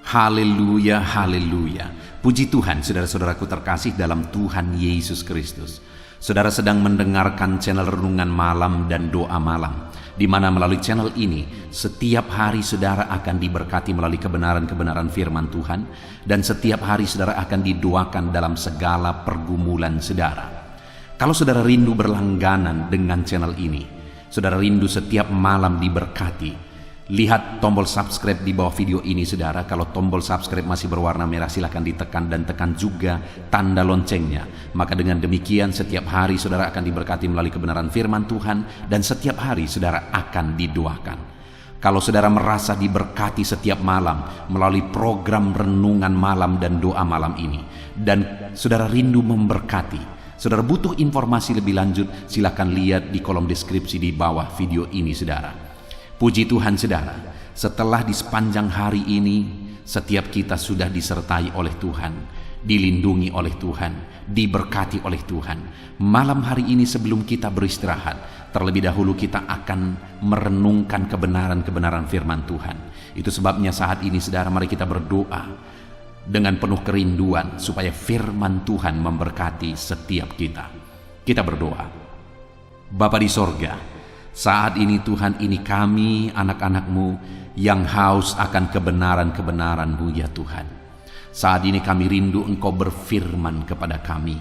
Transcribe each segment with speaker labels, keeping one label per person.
Speaker 1: Haleluya, haleluya. Puji Tuhan, saudara-saudaraku terkasih dalam Tuhan Yesus Kristus. Saudara sedang mendengarkan channel Renungan Malam dan Doa Malam, di mana melalui channel ini setiap hari saudara akan diberkati melalui kebenaran-kebenaran firman Tuhan, dan setiap hari saudara akan didoakan dalam segala pergumulan saudara. Kalau saudara rindu berlangganan dengan channel ini, saudara rindu setiap malam diberkati, lihat tombol subscribe di bawah video ini saudara. Kalau tombol subscribe masih berwarna merah, silakan ditekan dan tekan juga tanda loncengnya. Maka dengan demikian setiap hari saudara akan diberkati melalui kebenaran firman Tuhan, dan setiap hari saudara akan didoakan. Kalau saudara merasa diberkati setiap malam melalui program Renungan Malam dan Doa Malam ini, dan saudara rindu memberkati, saudara butuh informasi lebih lanjut, silakan lihat di kolom deskripsi di bawah video ini saudara. Puji Tuhan saudara, setelah di sepanjang hari ini setiap kita sudah disertai oleh Tuhan, dilindungi oleh Tuhan, diberkati oleh Tuhan. Malam hari ini sebelum kita beristirahat, terlebih dahulu kita akan merenungkan kebenaran-kebenaran firman Tuhan. Itu sebabnya saat ini saudara, mari kita berdoa dengan penuh kerinduan supaya firman Tuhan memberkati setiap kita. Kita berdoa. Bapa di sorga, saat ini Tuhan, ini kami anak-anak-Mu yang haus akan kebenaran-kebenaran-Mu ya Tuhan. Saat ini kami rindu Engkau berfirman kepada kami.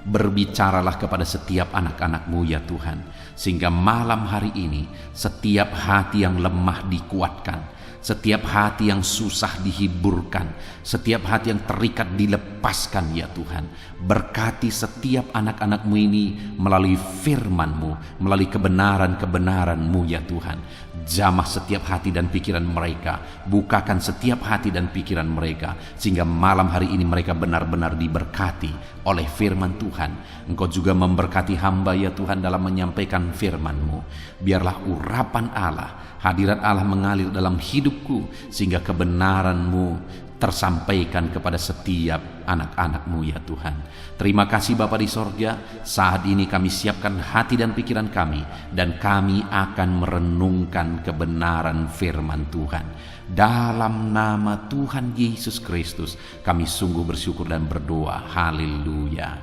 Speaker 1: Berbicaralah kepada setiap anak-anak-Mu ya Tuhan, sehingga malam hari ini setiap hati yang lemah dikuatkan, setiap hati yang susah dihiburkan, setiap hati yang terikat dilepaskan ya Tuhan. Berkati setiap anak-anak-Mu ini melalui firman-Mu, melalui kebenaran-kebenaran-Mu ya Tuhan. Jamah setiap hati dan pikiran mereka, bukakan setiap hati dan pikiran mereka, sehingga malam hari ini mereka benar-benar diberkati oleh firman Tuhan. Engkau juga memberkati hamba ya Tuhan dalam menyampaikan firman-Mu. Biarlah urapan Allah, hadirat Allah mengalir dalam hidupku, sehingga kebenaran-Mu tersampaikan kepada setiap anak-anak-Mu ya Tuhan. Terima kasih Bapa di sorga. Saat ini kami siapkan hati dan pikiran kami, dan kami akan merenungkan kebenaran firman Tuhan. Dalam nama Tuhan Yesus Kristus kami sungguh bersyukur dan berdoa. Haleluya.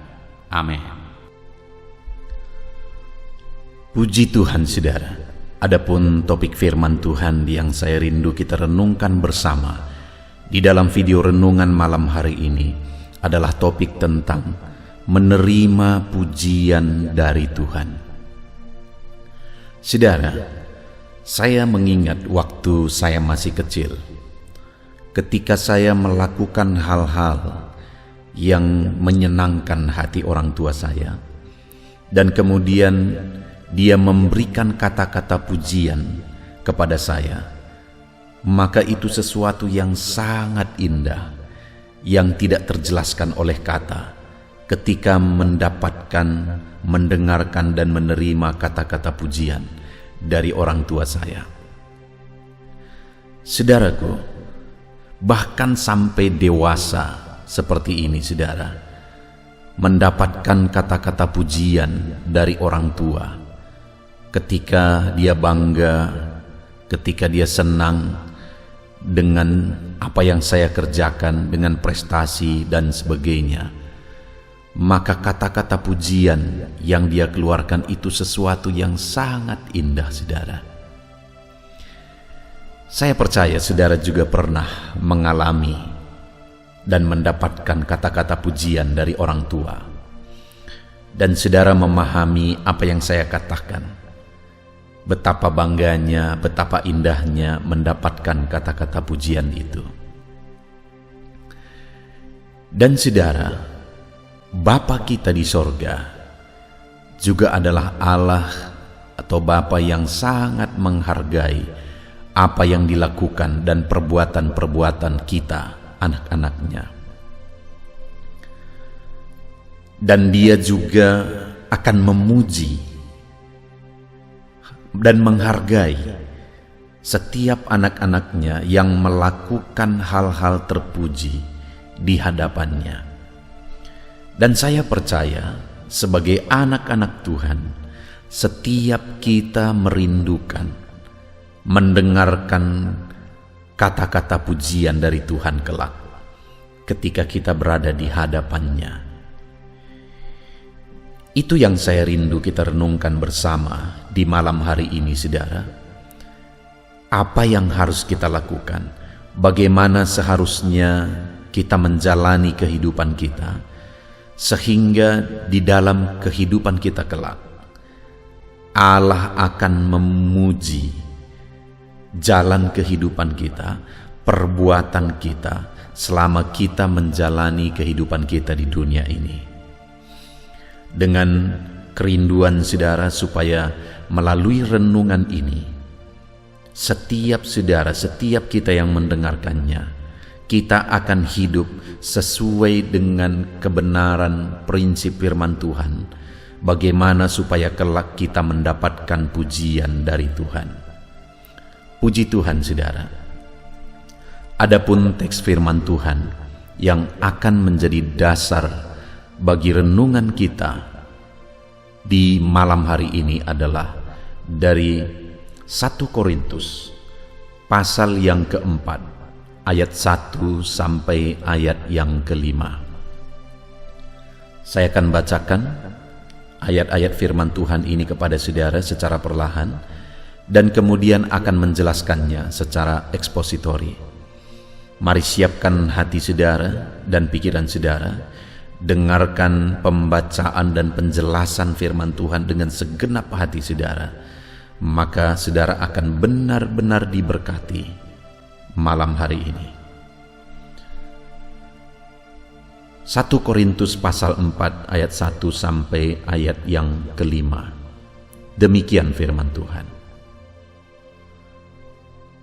Speaker 1: Amin. Puji Tuhan saudara. Adapun topik firman Tuhan yang saya rindu kita renungkan bersama di dalam video renungan malam hari ini adalah topik tentang menerima pujian dari Tuhan. Saudara, saya mengingat waktu saya masih kecil, ketika saya melakukan hal-hal yang menyenangkan hati orang tua saya, dan kemudian dia memberikan kata-kata pujian kepada saya, maka itu sesuatu yang sangat indah, yang tidak terjelaskan oleh kata, ketika mendapatkan, mendengarkan dan menerima kata-kata pujian dari orang tua saya. Saudaraku, bahkan sampai dewasa seperti ini saudara, mendapatkan kata-kata pujian dari orang tua, ketika dia bangga, ketika dia senang dengan apa yang saya kerjakan, dengan prestasi dan sebagainya, maka kata-kata pujian yang dia keluarkan itu sesuatu yang sangat indah saudara. Saya percaya saudara juga pernah mengalami dan mendapatkan kata-kata pujian dari orang tua, dan saudara memahami apa yang saya katakan. Betapa bangganya, betapa indahnya mendapatkan kata-kata pujian itu. Dan saudara, Bapa kita di sorga juga adalah Allah atau Bapa yang sangat menghargai apa yang dilakukan dan perbuatan-perbuatan kita, anak-anaknya. Dan Dia juga akan memuji dan menghargai setiap anak-anaknya yang melakukan hal-hal terpuji di hadapannya. Dan saya percaya sebagai anak-anak Tuhan, setiap kita merindukan mendengarkan kata-kata pujian dari Tuhan kelak ketika kita berada di hadapan-Nya. Itu yang saya rindu kita renungkan bersama di malam hari ini, saudara. Apa yang harus kita lakukan? Bagaimana seharusnya kita menjalani kehidupan kita, sehingga di dalam kehidupan kita kelak, Allah akan memuji jalan kehidupan kita, perbuatan kita, selama kita menjalani kehidupan kita di dunia ini. Dengan kerinduan saudara supaya melalui renungan ini, setiap saudara, setiap kita yang mendengarkannya, kita akan hidup sesuai dengan kebenaran prinsip firman Tuhan, bagaimana supaya kelak kita mendapatkan pujian dari Tuhan. Puji Tuhan, saudara. Adapun teks firman Tuhan yang akan menjadi dasar bagi renungan kita di malam hari ini adalah dari 1 Korintus pasal yang keempat, ayat 1 sampai ayat yang kelima. Saya akan bacakan ayat-ayat firman Tuhan ini kepada saudara secara perlahan, dan kemudian akan menjelaskannya secara ekspositori. Mari siapkan hati saudara dan pikiran saudara, dengarkan pembacaan dan penjelasan firman Tuhan dengan segenap hati saudara, maka saudara akan benar-benar diberkati malam hari ini. 1 Korintus pasal 4 ayat 1 sampai ayat yang kelima. Demikian firman Tuhan.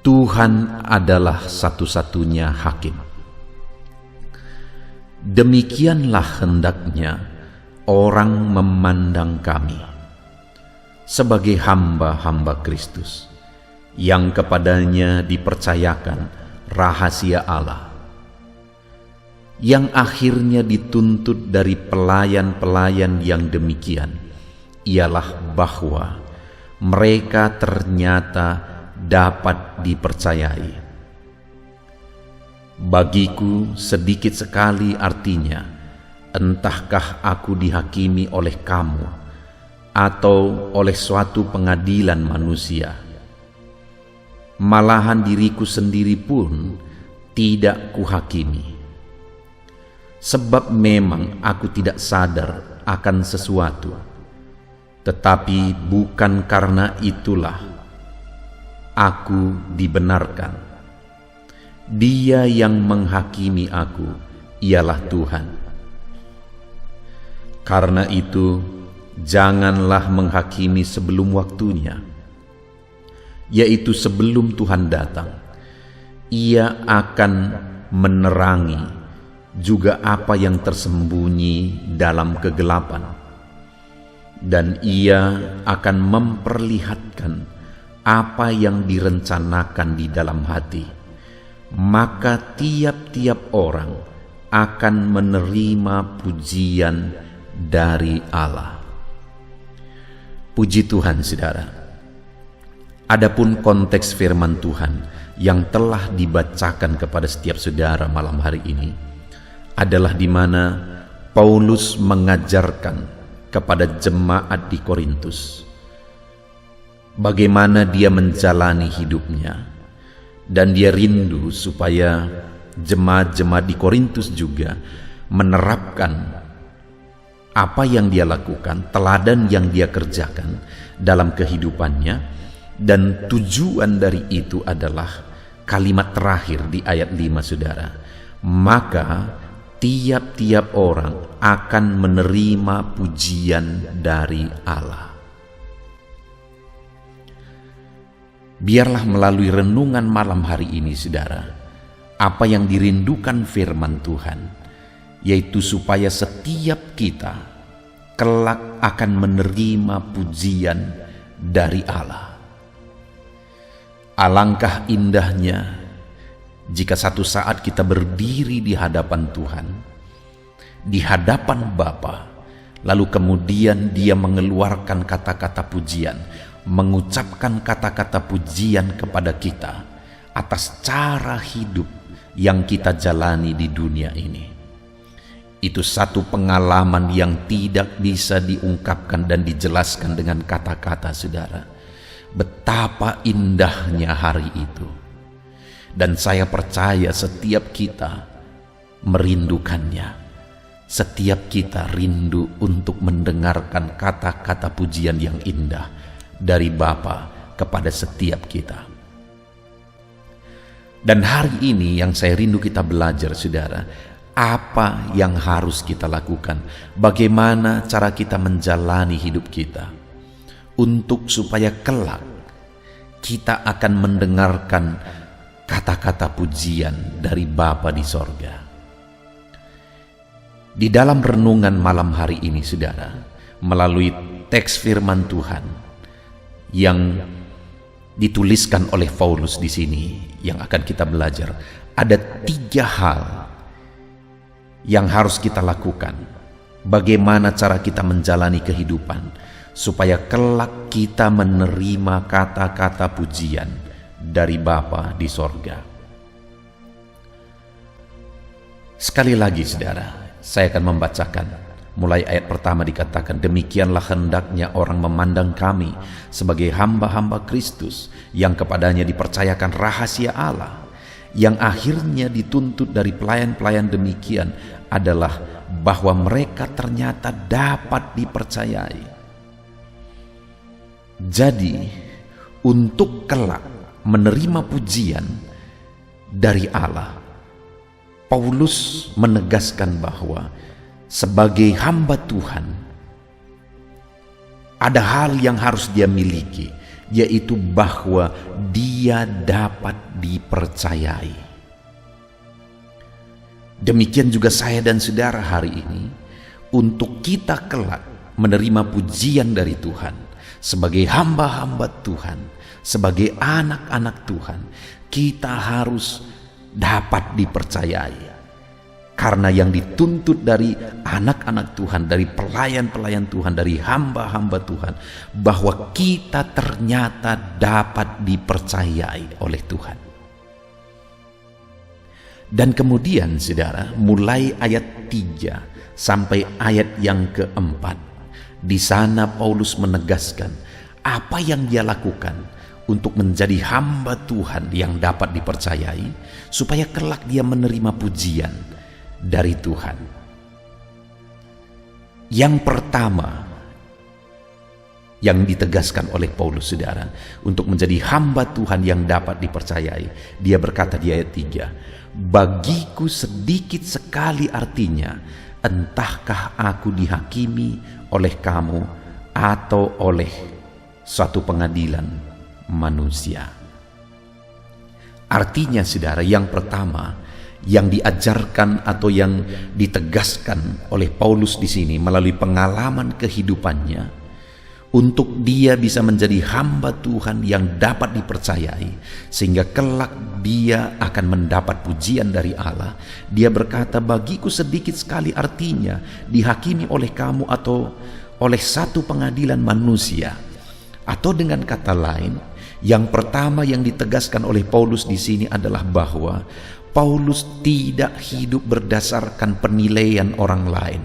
Speaker 1: Tuhan adalah satu-satunya hakim. Demikianlah hendaknya orang memandang kami sebagai hamba-hamba Kristus yang kepadanya dipercayakan rahasia Allah, yang akhirnya dituntut dari pelayan-pelayan yang demikian ialah bahwa mereka ternyata dapat dipercayai. Bagiku sedikit sekali artinya, entahkah aku dihakimi oleh kamu atau oleh suatu pengadilan manusia. Malahan diriku sendiri pun tidak kuhakimi. Sebab memang aku tidak sadar akan sesuatu, tetapi bukan karena itulah aku dibenarkan. Dia yang menghakimi aku ialah Tuhan. Karena itu, janganlah menghakimi sebelum waktunya, yaitu sebelum Tuhan datang. Ia akan menerangi juga apa yang tersembunyi dalam kegelapan, dan Ia akan memperlihatkan apa yang direncanakan di dalam hati. Maka tiap-tiap orang akan menerima pujian dari Allah. Puji Tuhan, saudara. Adapun konteks firman Tuhan yang telah dibacakan kepada setiap saudara malam hari ini adalah di mana Paulus mengajarkan kepada jemaat di Korintus bagaimana dia menjalani hidupnya. Dan dia rindu supaya jemaat-jemaat di Korintus juga menerapkan apa yang dia lakukan, teladan yang dia kerjakan dalam kehidupannya. Dan tujuan dari itu adalah kalimat terakhir di ayat 5, saudara. Maka tiap-tiap orang akan menerima pujian dari Allah. Biarlah melalui renungan malam hari ini, saudara, apa yang dirindukan firman Tuhan, yaitu supaya setiap kita kelak akan menerima pujian dari Allah. Alangkah indahnya jika satu saat kita berdiri di hadapan Tuhan, di hadapan Bapa, lalu kemudian Dia mengeluarkan kata-kata pujian, mengucapkan kata-kata pujian kepada kita atas cara hidup yang kita jalani di dunia ini. Itu satu pengalaman yang tidak bisa diungkapkan dan dijelaskan dengan kata-kata, saudara. Betapa indahnya hari itu. Dan saya percaya setiap kita merindukannya. Setiap kita rindu untuk mendengarkan kata-kata pujian yang indah dari Bapa kepada setiap kita. Dan hari ini yang saya rindu kita belajar, saudara, apa yang harus kita lakukan, bagaimana cara kita menjalani hidup kita, untuk supaya kelak kita akan mendengarkan kata-kata pujian dari Bapa di sorga. Di dalam renungan malam hari ini, saudara, melalui teks firman Tuhan yang dituliskan oleh Paulus di sini yang akan kita belajar, ada 3 hal yang harus kita lakukan. Bagaimana cara kita menjalani kehidupan supaya kelak kita menerima kata-kata pujian dari Bapa di sorga. Sekali lagi, saudara, saya akan membacakan. Mulai ayat pertama dikatakan, demikianlah hendaknya orang memandang kami sebagai hamba-hamba Kristus yang kepadanya dipercayakan rahasia Allah, yang akhirnya dituntut dari pelayan-pelayan demikian adalah bahwa mereka ternyata dapat dipercayai. Jadi, untuk kelak menerima pujian dari Allah, Paulus menegaskan bahwa sebagai hamba Tuhan ada hal yang harus dia miliki, yaitu bahwa dia dapat dipercayai. Demikian juga saya dan saudara hari ini, untuk kita kelak menerima pujian dari Tuhan sebagai hamba-hamba Tuhan, sebagai anak-anak Tuhan, kita harus dapat dipercayai. Karena yang dituntut dari anak-anak Tuhan, dari pelayan-pelayan Tuhan, dari hamba-hamba Tuhan, bahwa kita ternyata dapat dipercayai oleh Tuhan. Dan kemudian, saudara, mulai ayat 3 sampai ayat yang keempat, di sana Paulus menegaskan apa yang dia lakukan untuk menjadi hamba Tuhan yang dapat dipercayai, supaya kelak dia menerima pujian dari Tuhan. Yang pertama yang ditegaskan oleh Paulus, saudara, untuk menjadi hamba Tuhan yang dapat dipercayai, dia berkata di ayat 3, bagiku sedikit sekali artinya, entahkah aku dihakimi oleh kamu atau oleh suatu pengadilan manusia. Artinya, saudara, yang pertama yang diajarkan atau yang ditegaskan oleh Paulus di sini melalui pengalaman kehidupannya, untuk dia bisa menjadi hamba Tuhan yang dapat dipercayai, sehingga kelak dia akan mendapat pujian dari Allah. Dia berkata, bagiku sedikit sekali artinya dihakimi oleh kamu atau oleh satu pengadilan manusia. Atau dengan kata lain, yang pertama yang ditegaskan oleh Paulus di sini adalah bahwa Paulus tidak hidup berdasarkan penilaian orang lain,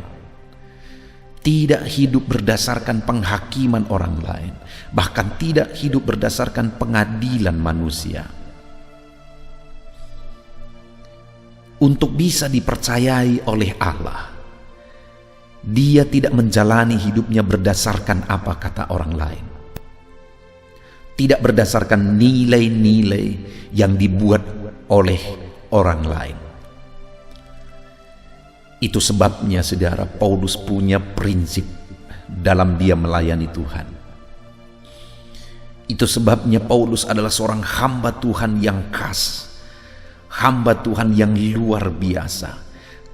Speaker 1: tidak hidup berdasarkan penghakiman orang lain, bahkan tidak hidup berdasarkan pengadilan manusia. Untuk bisa dipercayai oleh Allah, dia tidak menjalani hidupnya berdasarkan apa kata orang lain, tidak berdasarkan nilai-nilai yang dibuat oleh orang lain. Itu sebabnya, saudara, Paulus punya prinsip dalam dia melayani Tuhan. Itu sebabnya Paulus adalah seorang hamba Tuhan yang khas, hamba Tuhan yang luar biasa,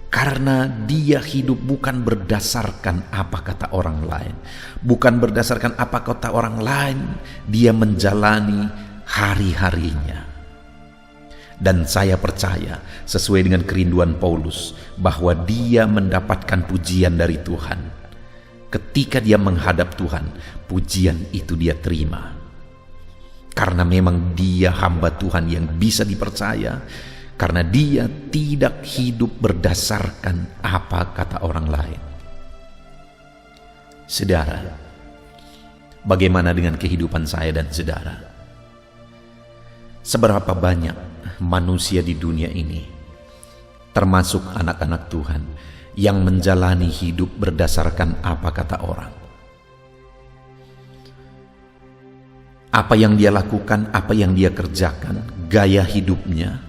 Speaker 1: karena dia hidup bukan berdasarkan apa kata orang lain, bukan berdasarkan apa kata orang lain, dia menjalani hari-harinya. Dan saya percaya sesuai dengan kerinduan Paulus bahwa dia mendapatkan pujian dari Tuhan. Ketika dia menghadap Tuhan, pujian itu dia terima. Karena memang dia hamba Tuhan yang bisa dipercaya, karena dia tidak hidup berdasarkan apa kata orang lain. Saudara, bagaimana dengan kehidupan saya dan saudara? Seberapa banyak manusia di dunia ini, termasuk anak-anak Tuhan, yang menjalani hidup berdasarkan apa kata orang? Apa yang dia lakukan, apa yang dia kerjakan, gaya hidupnya,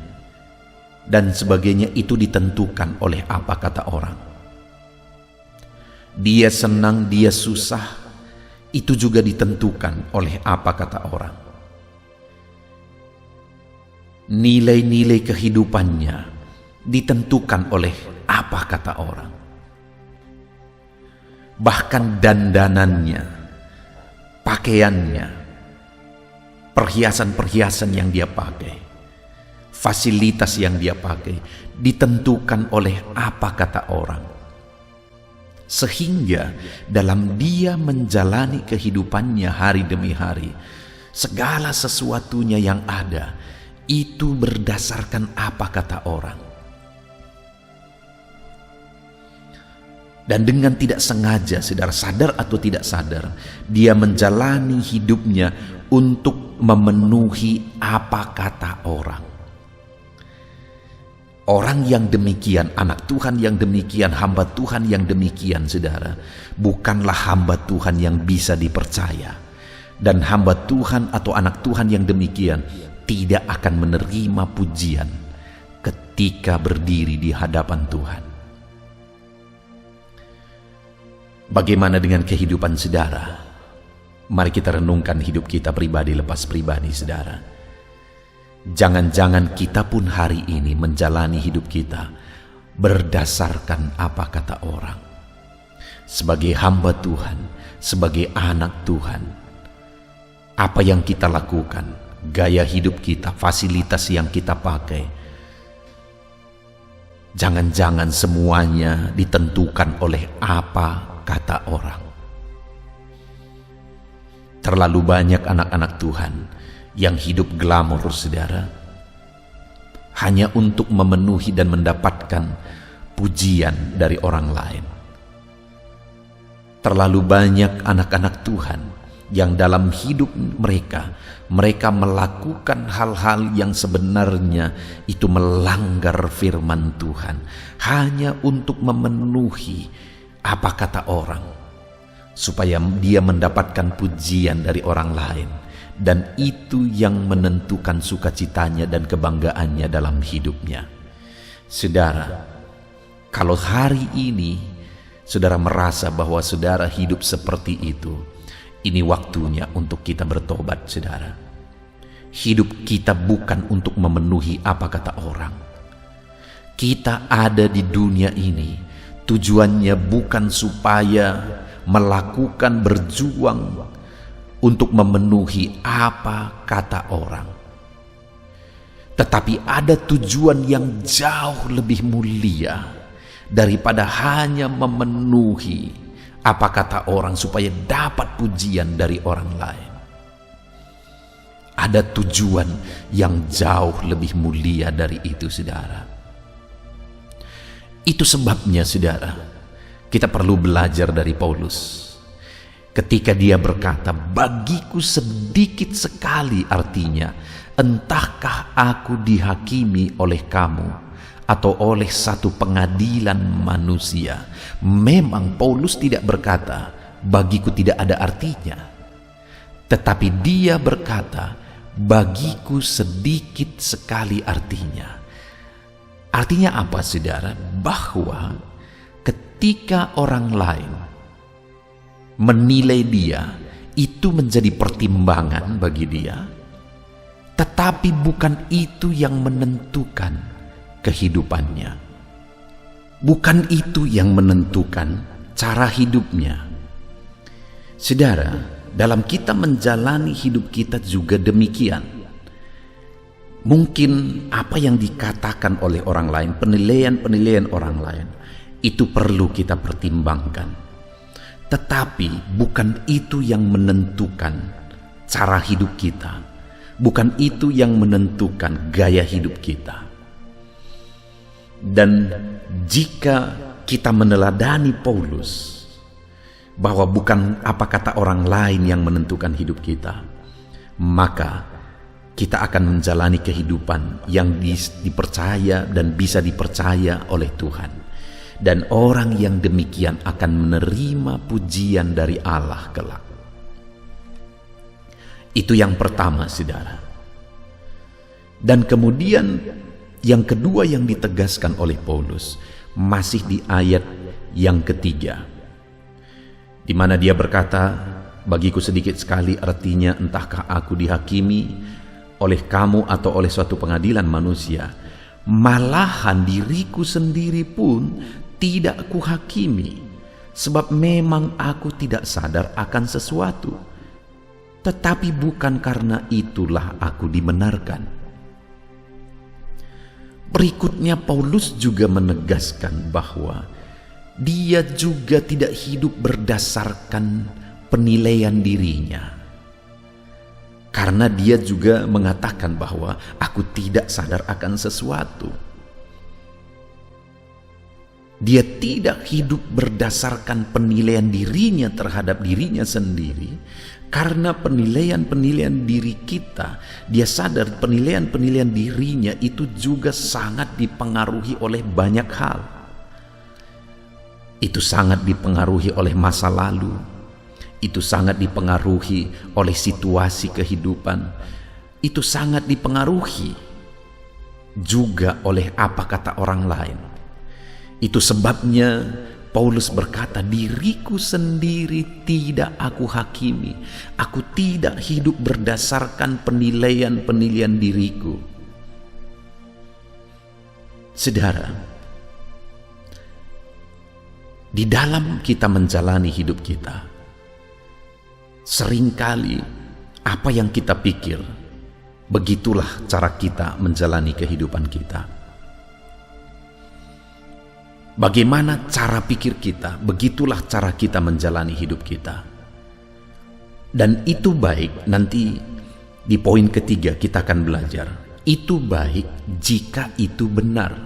Speaker 1: dan sebagainya itu ditentukan oleh apa kata orang. Dia senang, dia susah, itu juga ditentukan oleh apa kata orang. Nilai-nilai kehidupannya ditentukan oleh apa kata orang. Bahkan dandanannya, pakaiannya, perhiasan-perhiasan yang dia pakai, fasilitas yang dia pakai, ditentukan oleh apa kata orang. Sehingga dalam dia menjalani kehidupannya hari demi hari, segala sesuatunya yang ada, itu berdasarkan apa kata orang. Dan dengan tidak sengaja, saudara sadar atau tidak sadar, dia menjalani hidupnya untuk memenuhi apa kata orang. Orang yang demikian, anak Tuhan yang demikian, hamba Tuhan yang demikian, saudara, bukanlah hamba Tuhan yang bisa dipercaya. Dan hamba Tuhan atau anak Tuhan yang demikian tidak akan menerima pujian ketika berdiri di hadapan Tuhan. Bagaimana dengan kehidupan saudara? Mari kita renungkan hidup kita pribadi lepas pribadi, saudara. Jangan-jangan kita pun hari ini menjalani hidup kita berdasarkan apa kata orang. Sebagai hamba Tuhan, sebagai anak Tuhan, apa yang kita lakukan, gaya hidup kita, fasilitas yang kita pakai, jangan-jangan semuanya ditentukan oleh apa kata orang. Terlalu banyak anak-anak Tuhan yang hidup glamor, saudara, hanya untuk memenuhi dan mendapatkan pujian dari orang lain. Terlalu banyak anak-anak Tuhan yang dalam hidup mereka melakukan hal-hal yang sebenarnya itu melanggar firman Tuhan, hanya untuk memenuhi apa kata orang, supaya dia mendapatkan pujian dari orang lain. Dan itu yang menentukan sukacitanya dan kebanggaannya dalam hidupnya. Saudara, kalau hari ini saudara merasa bahwa saudara hidup seperti itu, ini waktunya untuk kita bertobat, saudara. Hidup kita bukan untuk memenuhi apa kata orang. Kita ada di dunia ini, tujuannya bukan supaya melakukan, berjuang untuk memenuhi apa kata orang, tetapi ada tujuan yang jauh lebih mulia daripada hanya memenuhi apa kata orang supaya dapat pujian dari orang lain. Ada tujuan yang jauh lebih mulia dari itu, saudara. Itu sebabnya, saudara, kita perlu belajar dari Paulus. Ketika dia berkata, bagiku sedikit sekali, artinya, entahkah aku dihakimi oleh kamu atau oleh satu pengadilan manusia. Memang Paulus tidak berkata, bagiku tidak ada artinya. Tetapi dia berkata, bagiku sedikit sekali artinya. Artinya apa, saudara? Bahwa ketika orang lain menilai dia, itu menjadi pertimbangan bagi dia, tetapi bukan itu yang menentukan kehidupannya. Bukan itu yang menentukan cara hidupnya. Saudara, dalam kita menjalani hidup kita juga demikian. Mungkin apa yang dikatakan oleh orang lain, penilaian-penilaian orang lain, itu perlu kita pertimbangkan. Tetapi bukan itu yang menentukan cara hidup kita. Bukan itu yang menentukan gaya hidup kita. Dan jika kita meneladani Paulus, bahwa bukan apa kata orang lain yang menentukan hidup kita, maka kita akan menjalani kehidupan yang dipercaya dan bisa dipercaya oleh Tuhan. Dan orang yang demikian akan menerima pujian dari Allah kelak. Itu yang pertama, saudara. Dan kemudian yang kedua yang ditegaskan oleh Paulus masih di ayat yang ketiga, di mana dia berkata, bagiku sedikit sekali artinya entahkah aku dihakimi oleh kamu atau oleh suatu pengadilan manusia, malahan diriku sendiri pun tidak kuhakimi, sebab memang aku tidak sadar akan sesuatu, tetapi bukan karena itulah aku dibenarkan. Berikutnya Paulus juga menegaskan bahwa dia juga tidak hidup berdasarkan penilaian dirinya, karena dia juga mengatakan bahwa aku tidak sadar akan sesuatu. Dia tidak hidup berdasarkan penilaian dirinya terhadap dirinya sendiri, karena penilaian-penilaian diri kita, dia sadar penilaian-penilaian dirinya itu juga sangat dipengaruhi oleh banyak hal. Itu sangat dipengaruhi oleh masa lalu, itu sangat dipengaruhi oleh situasi kehidupan, itu sangat dipengaruhi juga oleh apa kata orang lain. Itu sebabnya Paulus berkata, diriku sendiri tidak aku hakimi. Aku tidak hidup berdasarkan penilaian-penilaian diriku. Saudara, di dalam kita menjalani hidup kita, seringkali apa yang kita pikir, begitulah cara kita menjalani kehidupan kita. Bagaimana cara pikir kita, begitulah cara kita menjalani hidup kita. Dan itu baik, nanti di poin ketiga kita akan belajar. Itu baik jika itu benar.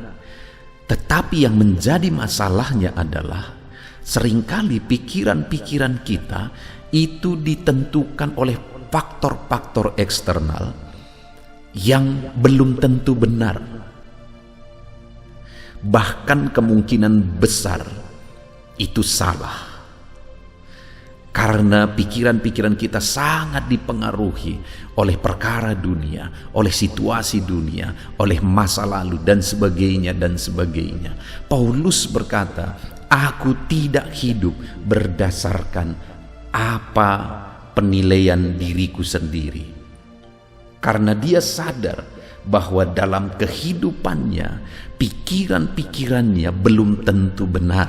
Speaker 1: Tetapi yang menjadi masalahnya adalah seringkali pikiran-pikiran kita itu ditentukan oleh faktor-faktor eksternal yang belum tentu benar. Bahkan kemungkinan besar itu salah, karena pikiran-pikiran kita sangat dipengaruhi oleh perkara dunia, oleh situasi dunia, oleh masa lalu dan sebagainya dan sebagainya. Paulus berkata, aku tidak hidup berdasarkan apa penilaian diriku sendiri, karena dia sadar bahwa dalam kehidupannya pikiran-pikirannya belum tentu benar.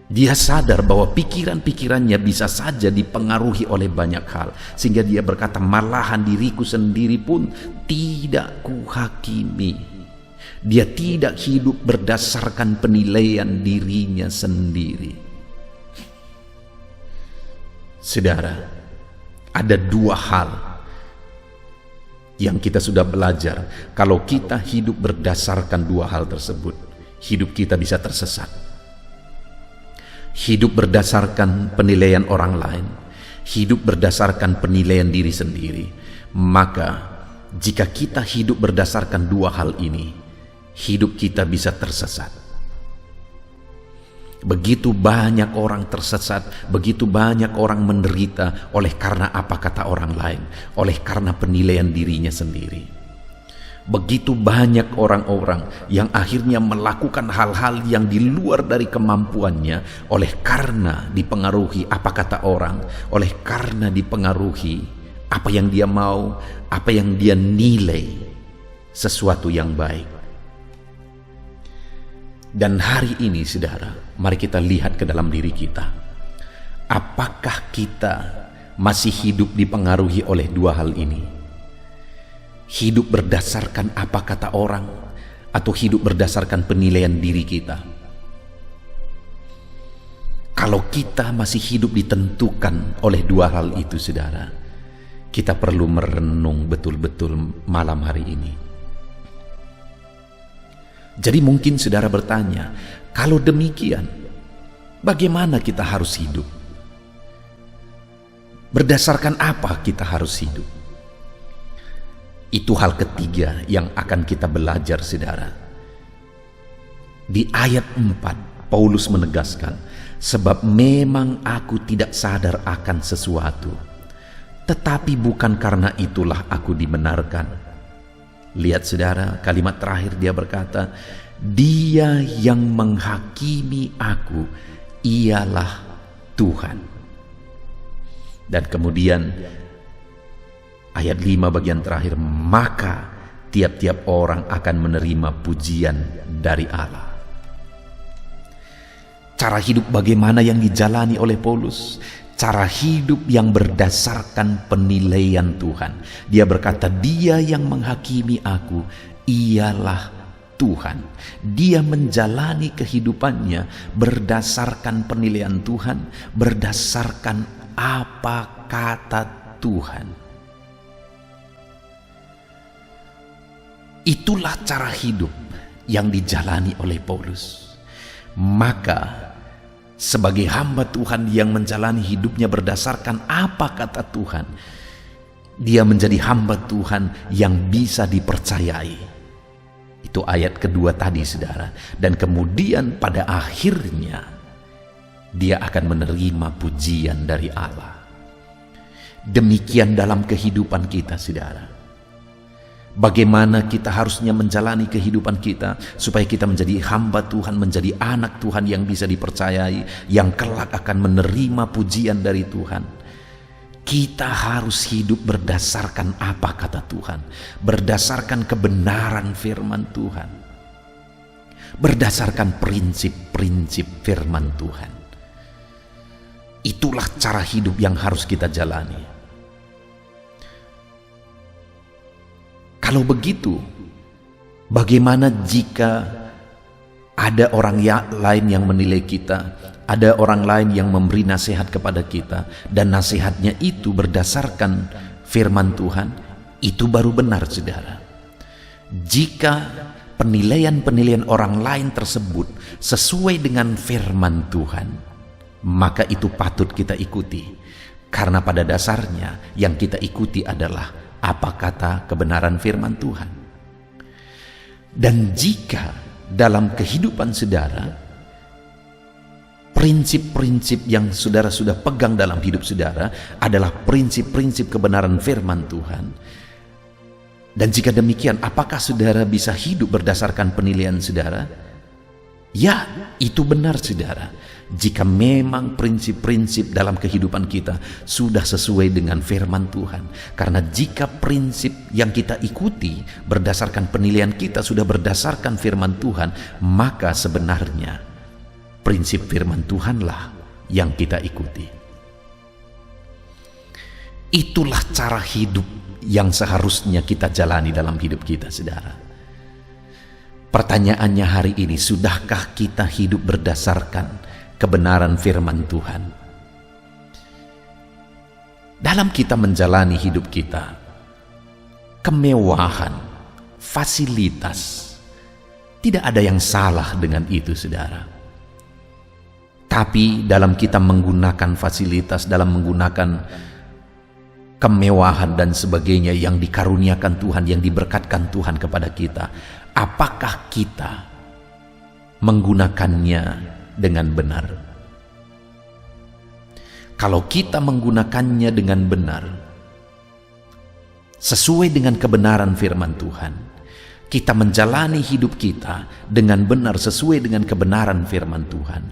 Speaker 1: Dia sadar bahwa pikiran-pikirannya bisa saja dipengaruhi oleh banyak hal, sehingga dia berkata, malahan diriku sendiri pun tidak kuhakimi. Dia tidak hidup berdasarkan penilaian dirinya sendiri. Saudara, ada dua hal yang kita sudah belajar. Kalau kita hidup berdasarkan dua hal tersebut, hidup kita bisa tersesat. Hidup berdasarkan penilaian orang lain, hidup berdasarkan penilaian diri sendiri. Maka jika kita hidup berdasarkan dua hal ini, hidup kita bisa tersesat. Begitu banyak orang tersesat, begitu banyak orang menderita oleh karena apa kata orang lain, oleh karena penilaian dirinya sendiri. Begitu banyak orang-orang yang akhirnya melakukan hal-hal yang di luar dari kemampuannya oleh karena dipengaruhi apa kata orang, oleh karena dipengaruhi apa yang dia mau, apa yang dia nilai sesuatu yang baik. Dan hari ini, saudara, mari kita lihat ke dalam diri kita. Apakah kita masih hidup dipengaruhi oleh dua hal ini? Hidup berdasarkan apa kata orang, atau hidup berdasarkan penilaian diri kita? Kalau kita masih hidup ditentukan oleh dua hal itu, saudara, kita perlu merenung betul-betul malam hari ini. Jadi mungkin saudara bertanya, kalau demikian, bagaimana kita harus hidup? Berdasarkan apa kita harus hidup? Itu hal ketiga yang akan kita belajar, saudara. Di ayat 4, Paulus menegaskan, sebab memang aku tidak sadar akan sesuatu, tetapi bukan karena itulah aku dibenarkan. Lihat saudara, kalimat terakhir dia berkata, Dia yang menghakimi aku ialah Tuhan. Dan kemudian ayat 5 bagian terakhir, maka tiap-tiap orang akan menerima pujian dari Allah. Cara hidup bagaimana yang dijalani oleh Paulus? Cara hidup yang berdasarkan penilaian Tuhan. Dia berkata, Dia yang menghakimi aku ialah Tuhan. Dia menjalani kehidupannya berdasarkan penilaian Tuhan, berdasarkan apa kata Tuhan. Itulah cara hidup yang dijalani oleh Paulus. Maka sebagai hamba Tuhan yang menjalani hidupnya berdasarkan apa kata Tuhan, dia menjadi hamba Tuhan yang bisa dipercayai. Itu ayat kedua tadi, saudara. Dan kemudian pada akhirnya dia akan menerima pujian dari Allah. Demikian dalam kehidupan kita, saudara. Bagaimana kita harusnya menjalani kehidupan kita supaya kita menjadi hamba Tuhan, menjadi anak Tuhan yang bisa dipercayai, yang kelak akan menerima pujian dari Tuhan. Kita harus hidup berdasarkan apa kata Tuhan, berdasarkan kebenaran firman Tuhan, berdasarkan prinsip-prinsip firman Tuhan. Itulah cara hidup yang harus kita jalani. Kalau begitu, bagaimana jika ada orang lain yang menilai kita, ada orang lain yang memberi nasihat kepada kita, dan nasihatnya itu berdasarkan firman Tuhan? Itu baru benar, saudara. Jika penilaian-penilaian orang lain tersebut sesuai dengan firman Tuhan, maka itu patut kita ikuti. Karena pada dasarnya yang kita ikuti adalah apa kata kebenaran firman Tuhan. Dan jika dalam kehidupan saudara, prinsip-prinsip yang saudara sudah pegang dalam hidup saudara adalah prinsip-prinsip kebenaran firman Tuhan, dan jika demikian, apakah saudara bisa hidup berdasarkan penilaian saudara? Ya, itu benar, saudara. Jika memang prinsip-prinsip dalam kehidupan kita sudah sesuai dengan firman Tuhan. Karena jika prinsip yang kita ikuti berdasarkan penilaian kita sudah berdasarkan firman Tuhan, maka sebenarnya prinsip firman Tuhanlah yang kita ikuti. Itulah cara hidup yang seharusnya kita jalani dalam hidup kita, saudara. Pertanyaannya hari ini, sudahkah kita hidup berdasarkan kebenaran firman Tuhan? Dalam kita menjalani hidup kita, kemewahan, fasilitas, tidak ada yang salah dengan itu, saudara. Tapi dalam kita menggunakan fasilitas, dalam menggunakan kemewahan dan sebagainya yang dikaruniakan Tuhan, yang diberkatkan Tuhan kepada kita, apakah kita menggunakannya dengan benar? Kalau kita menggunakannya dengan benar, sesuai dengan kebenaran firman Tuhan, kita menjalani hidup kita dengan benar sesuai dengan kebenaran firman Tuhan,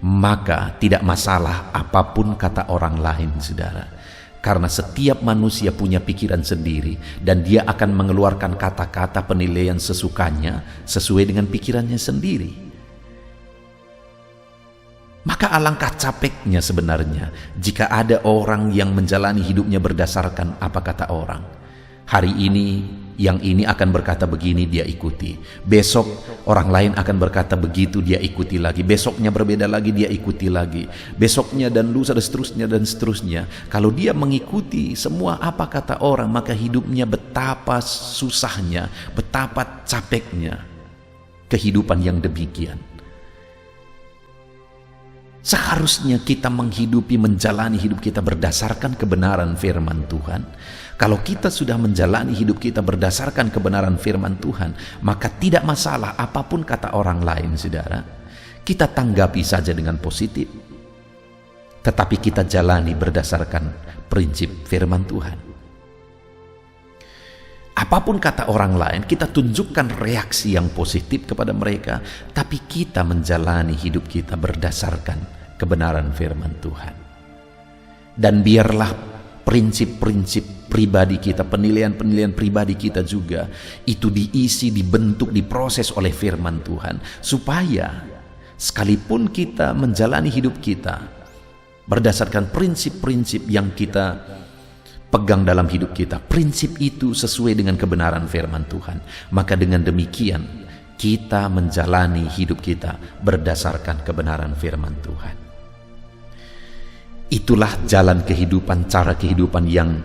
Speaker 1: maka tidak masalah apapun kata orang lain, saudara. Karena setiap manusia punya pikiran sendiri, dan dia akan mengeluarkan kata-kata penilaian sesukanya sesuai dengan pikirannya sendiri. Maka alangkah capeknya sebenarnya jika ada orang yang menjalani hidupnya berdasarkan apa kata orang. Hari ini yang ini akan berkata begini, dia ikuti. Besok orang lain akan berkata begitu, dia ikuti lagi. Besoknya berbeda lagi, dia ikuti lagi. Besoknya dan lusa dan seterusnya dan seterusnya. Kalau dia mengikuti semua apa kata orang, maka hidupnya betapa susahnya, betapa capeknya kehidupan yang demikian. Seharusnya kita menghidupi, menjalani hidup kita berdasarkan kebenaran firman Tuhan. Kalau kita sudah menjalani hidup kita berdasarkan kebenaran firman Tuhan, maka tidak masalah apapun kata orang lain, saudara. Kita tanggapi saja dengan positif. Tetapi kita jalani berdasarkan prinsip firman Tuhan. Apapun kata orang lain, kita tunjukkan reaksi yang positif kepada mereka, tapi kita menjalani hidup kita berdasarkan kebenaran firman Tuhan. Dan biarlah prinsip-prinsip pribadi kita, penilaian-penilaian pribadi kita juga, itu diisi, dibentuk, diproses oleh firman Tuhan, supaya sekalipun kita menjalani hidup kita berdasarkan prinsip-prinsip yang kita pegang dalam hidup kita, prinsip itu sesuai dengan kebenaran firman Tuhan, maka dengan demikian kita menjalani hidup kita berdasarkan kebenaran firman Tuhan. Itulah jalan kehidupan, cara kehidupan yang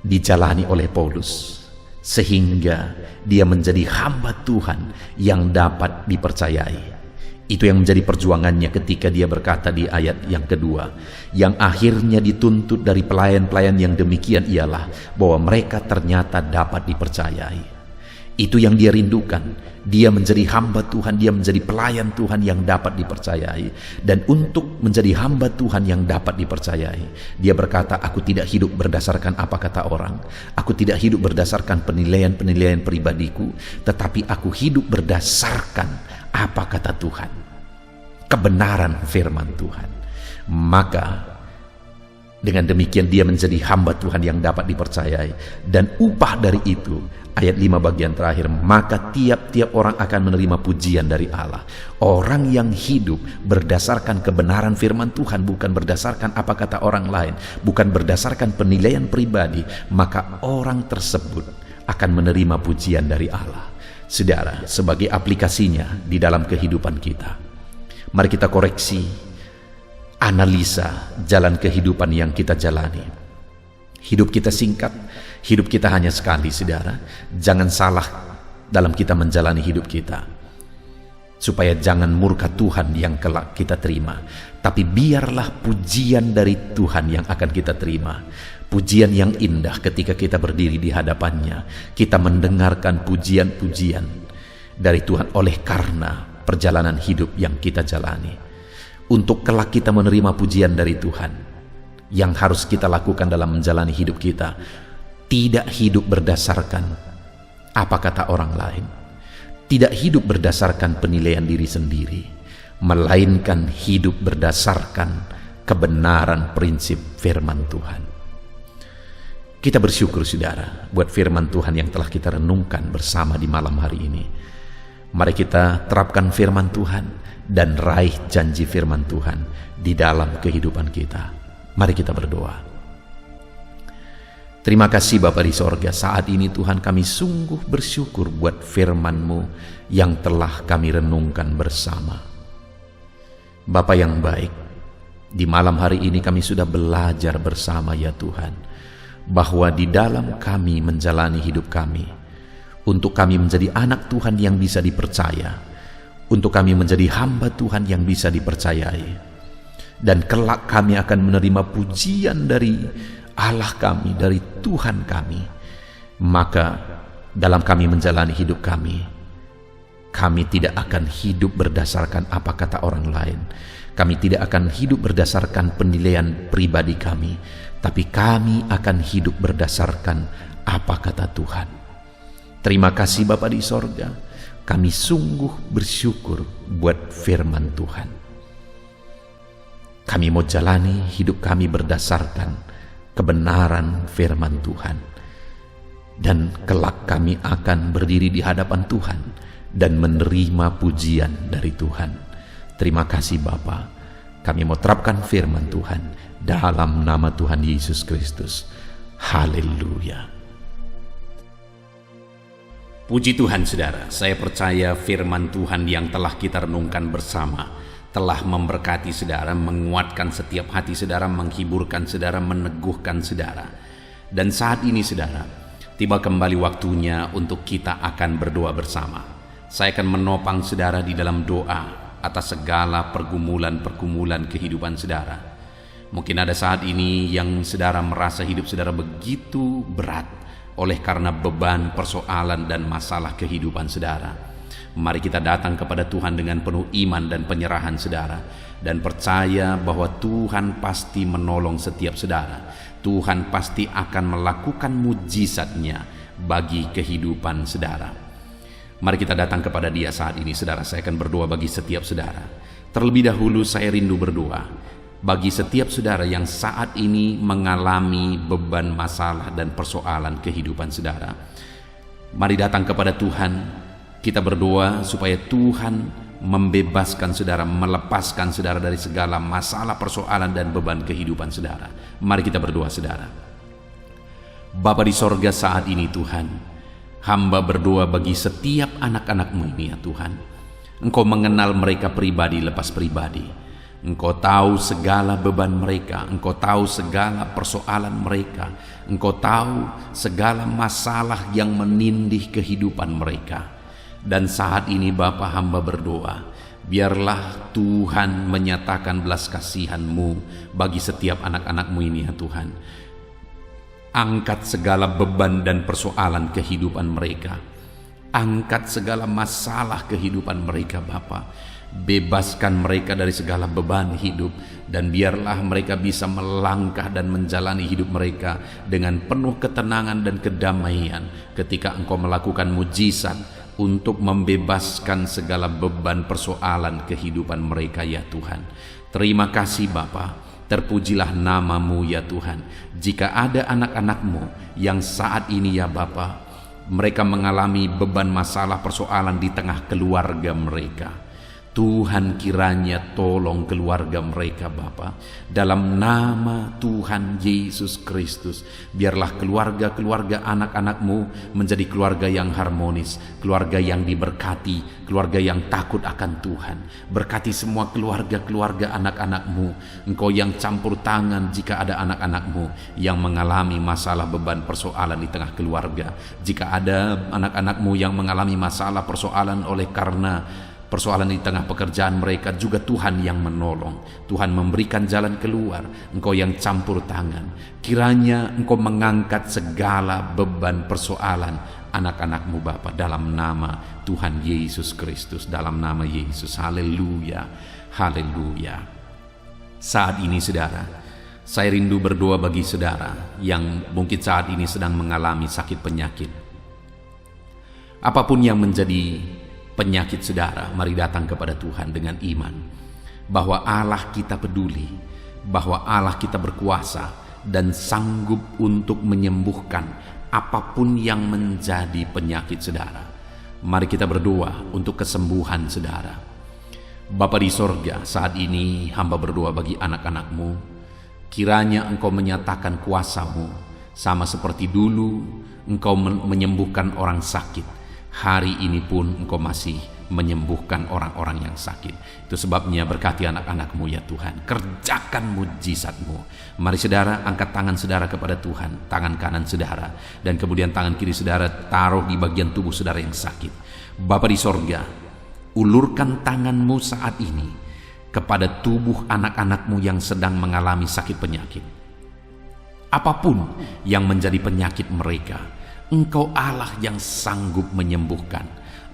Speaker 1: dijalani oleh Paulus, sehingga dia menjadi hamba Tuhan yang dapat dipercayai. Itu yang menjadi perjuangannya ketika dia berkata di ayat yang kedua, yang akhirnya dituntut dari pelayan-pelayan yang demikian ialah bahwa mereka ternyata dapat dipercayai. Itu yang dia rindukan. Dia menjadi hamba Tuhan, dia menjadi pelayan Tuhan yang dapat dipercayai. Dan untuk menjadi hamba Tuhan yang dapat dipercayai, dia berkata, aku tidak hidup berdasarkan apa kata orang, aku tidak hidup berdasarkan penilaian-penilaian pribadiku, tetapi aku hidup berdasarkan apa kata Tuhan, kebenaran firman Tuhan. Maka dengan demikian dia menjadi hamba Tuhan yang dapat dipercayai. Dan upah dari itu, ayat 5 bagian terakhir, maka tiap-tiap orang akan menerima pujian dari Allah. Orang yang hidup berdasarkan kebenaran firman Tuhan, bukan berdasarkan apa kata orang lain, bukan berdasarkan penilaian pribadi, maka orang tersebut akan menerima pujian dari Allah. Saudara, sebagai aplikasinya di dalam kehidupan kita, mari kita koreksi, analisa jalan kehidupan yang kita jalani. Hidup kita singkat, hidup kita hanya sekali, saudara. Jangan salah dalam kita menjalani hidup kita, supaya jangan murka Tuhan yang kelak kita terima, tapi biarlah pujian dari Tuhan yang akan kita terima. Pujian yang indah ketika kita berdiri di hadapannya, kita mendengarkan pujian-pujian dari Tuhan oleh karena perjalanan hidup yang kita jalani. Untuk kelak kita menerima pujian dari Tuhan, yang harus kita lakukan dalam menjalani hidup kita, tidak hidup berdasarkan apa kata orang lain, tidak hidup berdasarkan penilaian diri sendiri, melainkan hidup berdasarkan kebenaran prinsip firman Tuhan. Kita bersyukur, saudara, buat firman Tuhan yang telah kita renungkan bersama di malam hari ini. Mari kita terapkan firman Tuhan dan raih janji firman Tuhan di dalam kehidupan kita. Mari kita berdoa. Terima kasih Bapa di sorga, saat ini Tuhan kami sungguh bersyukur buat firman-Mu yang telah kami renungkan bersama. Bapa yang baik, di malam hari ini kami sudah belajar bersama ya Tuhan, bahwa di dalam kami menjalani hidup kami, untuk kami menjadi anak Tuhan yang bisa dipercaya, untuk kami menjadi hamba Tuhan yang bisa dipercayai, dan kelak kami akan menerima pujian dari Allah kami, dari Tuhan kami, maka dalam kami menjalani hidup kami tidak akan hidup berdasarkan apa kata orang lain, kami tidak akan hidup berdasarkan penilaian pribadi kami, tapi kami akan hidup berdasarkan apa kata Tuhan. Terima kasih Bapa di sorga, kami sungguh bersyukur buat firman Tuhan. Kami mau jalani hidup kami berdasarkan kebenaran firman Tuhan, dan kelak kami akan berdiri di hadapan Tuhan dan menerima pujian dari Tuhan. Terima kasih Bapa, kami mau terapkan firman Tuhan dalam nama Tuhan Yesus Kristus. Haleluya. Puji Tuhan saudara, saya percaya firman Tuhan yang telah kita renungkan bersama telah memberkati saudara, menguatkan setiap hati saudara, menghiburkan saudara, meneguhkan saudara. Dan saat ini saudara, tiba kembali waktunya untuk kita akan berdoa bersama. Saya akan menopang saudara di dalam doa atas segala pergumulan-pergumulan kehidupan saudara. Mungkin ada saat ini yang saudara merasa hidup saudara begitu berat oleh karena beban, persoalan, dan masalah kehidupan saudara. Mari kita datang kepada Tuhan dengan penuh iman dan penyerahan saudara, dan percaya bahwa Tuhan pasti menolong setiap saudara. Tuhan pasti akan melakukan mujizatnya bagi kehidupan saudara. Mari kita datang kepada Dia saat ini saudara. Saya akan berdoa bagi setiap saudara. Terlebih dahulu saya rindu berdoa bagi setiap saudara yang saat ini mengalami beban, masalah, dan persoalan kehidupan saudara. Mari datang kepada Tuhan. Kita berdoa supaya Tuhan membebaskan saudara, melepaskan saudara dari segala masalah, persoalan, dan beban kehidupan saudara. Mari kita berdoa saudara. Bapa di sorga, saat ini Tuhan, hamba berdoa bagi setiap anak-anak-Mu ini ya Tuhan. Engkau mengenal mereka pribadi lepas pribadi. Engkau tahu segala beban mereka, Engkau tahu segala persoalan mereka, Engkau tahu segala masalah yang menindih kehidupan mereka. Dan saat ini Bapa, hamba berdoa, biarlah Tuhan menyatakan belas kasihan-Mu bagi setiap anak-anak-Mu ini ya Tuhan. Angkat segala beban dan persoalan kehidupan mereka. Angkat segala masalah kehidupan mereka Bapa. Bebaskan mereka dari segala beban hidup, dan biarlah mereka bisa melangkah dan menjalani hidup mereka dengan penuh ketenangan dan kedamaian ketika Engkau melakukan mujizat untuk membebaskan segala beban persoalan kehidupan mereka ya Tuhan. Terima kasih Bapa. Terpujilah nama-Mu ya Tuhan. Jika ada anak-anak-Mu yang saat ini ya Bapa, mereka mengalami beban, masalah, persoalan di tengah keluarga mereka, Tuhan kiranya tolong keluarga mereka Bapa. Dalam nama Tuhan Yesus Kristus, biarlah keluarga-keluarga anak-anak-Mu menjadi keluarga yang harmonis, keluarga yang diberkati, keluarga yang takut akan Tuhan. Berkati semua keluarga-keluarga anak-anak-Mu. Engkau yang campur tangan jika ada anak-anak-Mu yang mengalami masalah, beban, persoalan di tengah keluarga. Jika ada anak-anak-Mu yang mengalami masalah, persoalan oleh karena persoalan di tengah pekerjaan mereka, juga Tuhan yang menolong. Tuhan memberikan jalan keluar. Engkau yang campur tangan. Kiranya Engkau mengangkat segala beban persoalan anak-anak-Mu Bapa, dalam nama Tuhan Yesus Kristus, dalam nama Yesus. Haleluya, haleluya. Saat ini saudara, saya rindu berdoa bagi saudara yang mungkin saat ini sedang mengalami sakit penyakit. Apapun yang menjadi penyakit saudara, mari datang kepada Tuhan dengan iman bahwa Allah kita peduli, bahwa Allah kita berkuasa dan sanggup untuk menyembuhkan apapun yang menjadi penyakit saudara. Mari kita berdoa untuk kesembuhan saudara. Bapa di sorga, saat ini hamba berdoa bagi anak-anak-Mu. Kiranya Engkau menyatakan kuasa-Mu, sama seperti dulu Engkau menyembuhkan orang sakit. Hari ini pun Engkau masih menyembuhkan orang-orang yang sakit. Itu sebabnya berkati anak-anak-Mu ya Tuhan. Kerjakan mujizat-Mu. Mari saudara, angkat tangan saudara kepada Tuhan. Tangan kanan saudara, dan kemudian tangan kiri saudara taruh di bagian tubuh saudara yang sakit. Bapa di sorga, ulurkan tangan-Mu saat ini kepada tubuh anak-anak-Mu yang sedang mengalami sakit penyakit. Apapun yang menjadi penyakit mereka, Engkau Allah yang sanggup menyembuhkan.